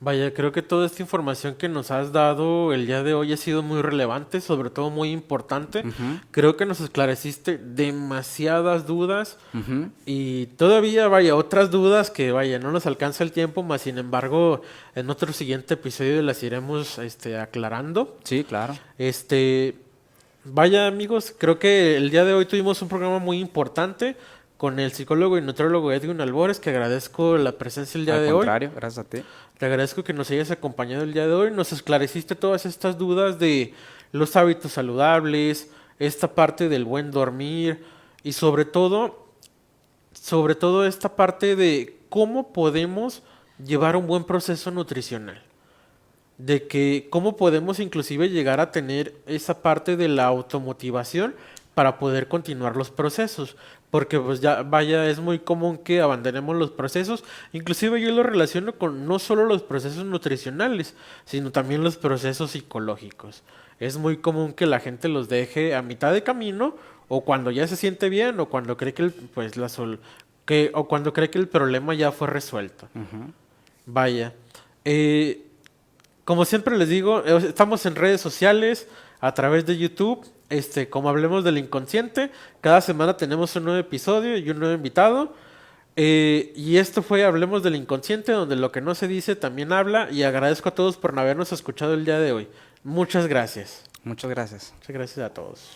Vaya, creo que toda esta información que nos has dado el día de hoy ha sido muy relevante, sobre todo muy importante. Ujú, Creo que nos esclareciste demasiadas dudas ujú. y todavía, vaya, otras dudas que, vaya, no nos alcanza el tiempo, mas sin embargo, en otro siguiente episodio las iremos, aclarando. Sí, claro. Este, Vaya amigos, creo que el día de hoy tuvimos un programa muy importante con el psicólogo y nutriólogo Edwin Albores, que agradezco la presencia el día Al de hoy. contrario, gracias a ti. Te agradezco que nos hayas acompañado el día de hoy. Nos esclareciste todas estas dudas de los hábitos saludables, esta parte del buen dormir y sobre todo esta parte de cómo podemos llevar un buen proceso nutricional. De que cómo podemos inclusive llegar a tener esa parte de la automotivación para poder continuar los procesos. Porque pues ya, vaya, es muy común que abandonemos los procesos. Inclusive yo lo relaciono con no solo los procesos nutricionales, sino también los procesos psicológicos. Es muy común que la gente los deje a mitad de camino o cuando ya se siente bien o cuando cree que o cuando cree que el problema ya fue resuelto. Ujú. Vaya. Eh, Como siempre les digo, estamos en redes sociales, a través de YouTube, como hablemos del inconsciente. Cada semana tenemos un nuevo episodio y un nuevo invitado. Y esto fue Hablemos del Inconsciente, donde lo que no se dice también habla. Y agradezco a todos por habernos escuchado el día de hoy. Muchas gracias. Muchas gracias. Muchas gracias a todos.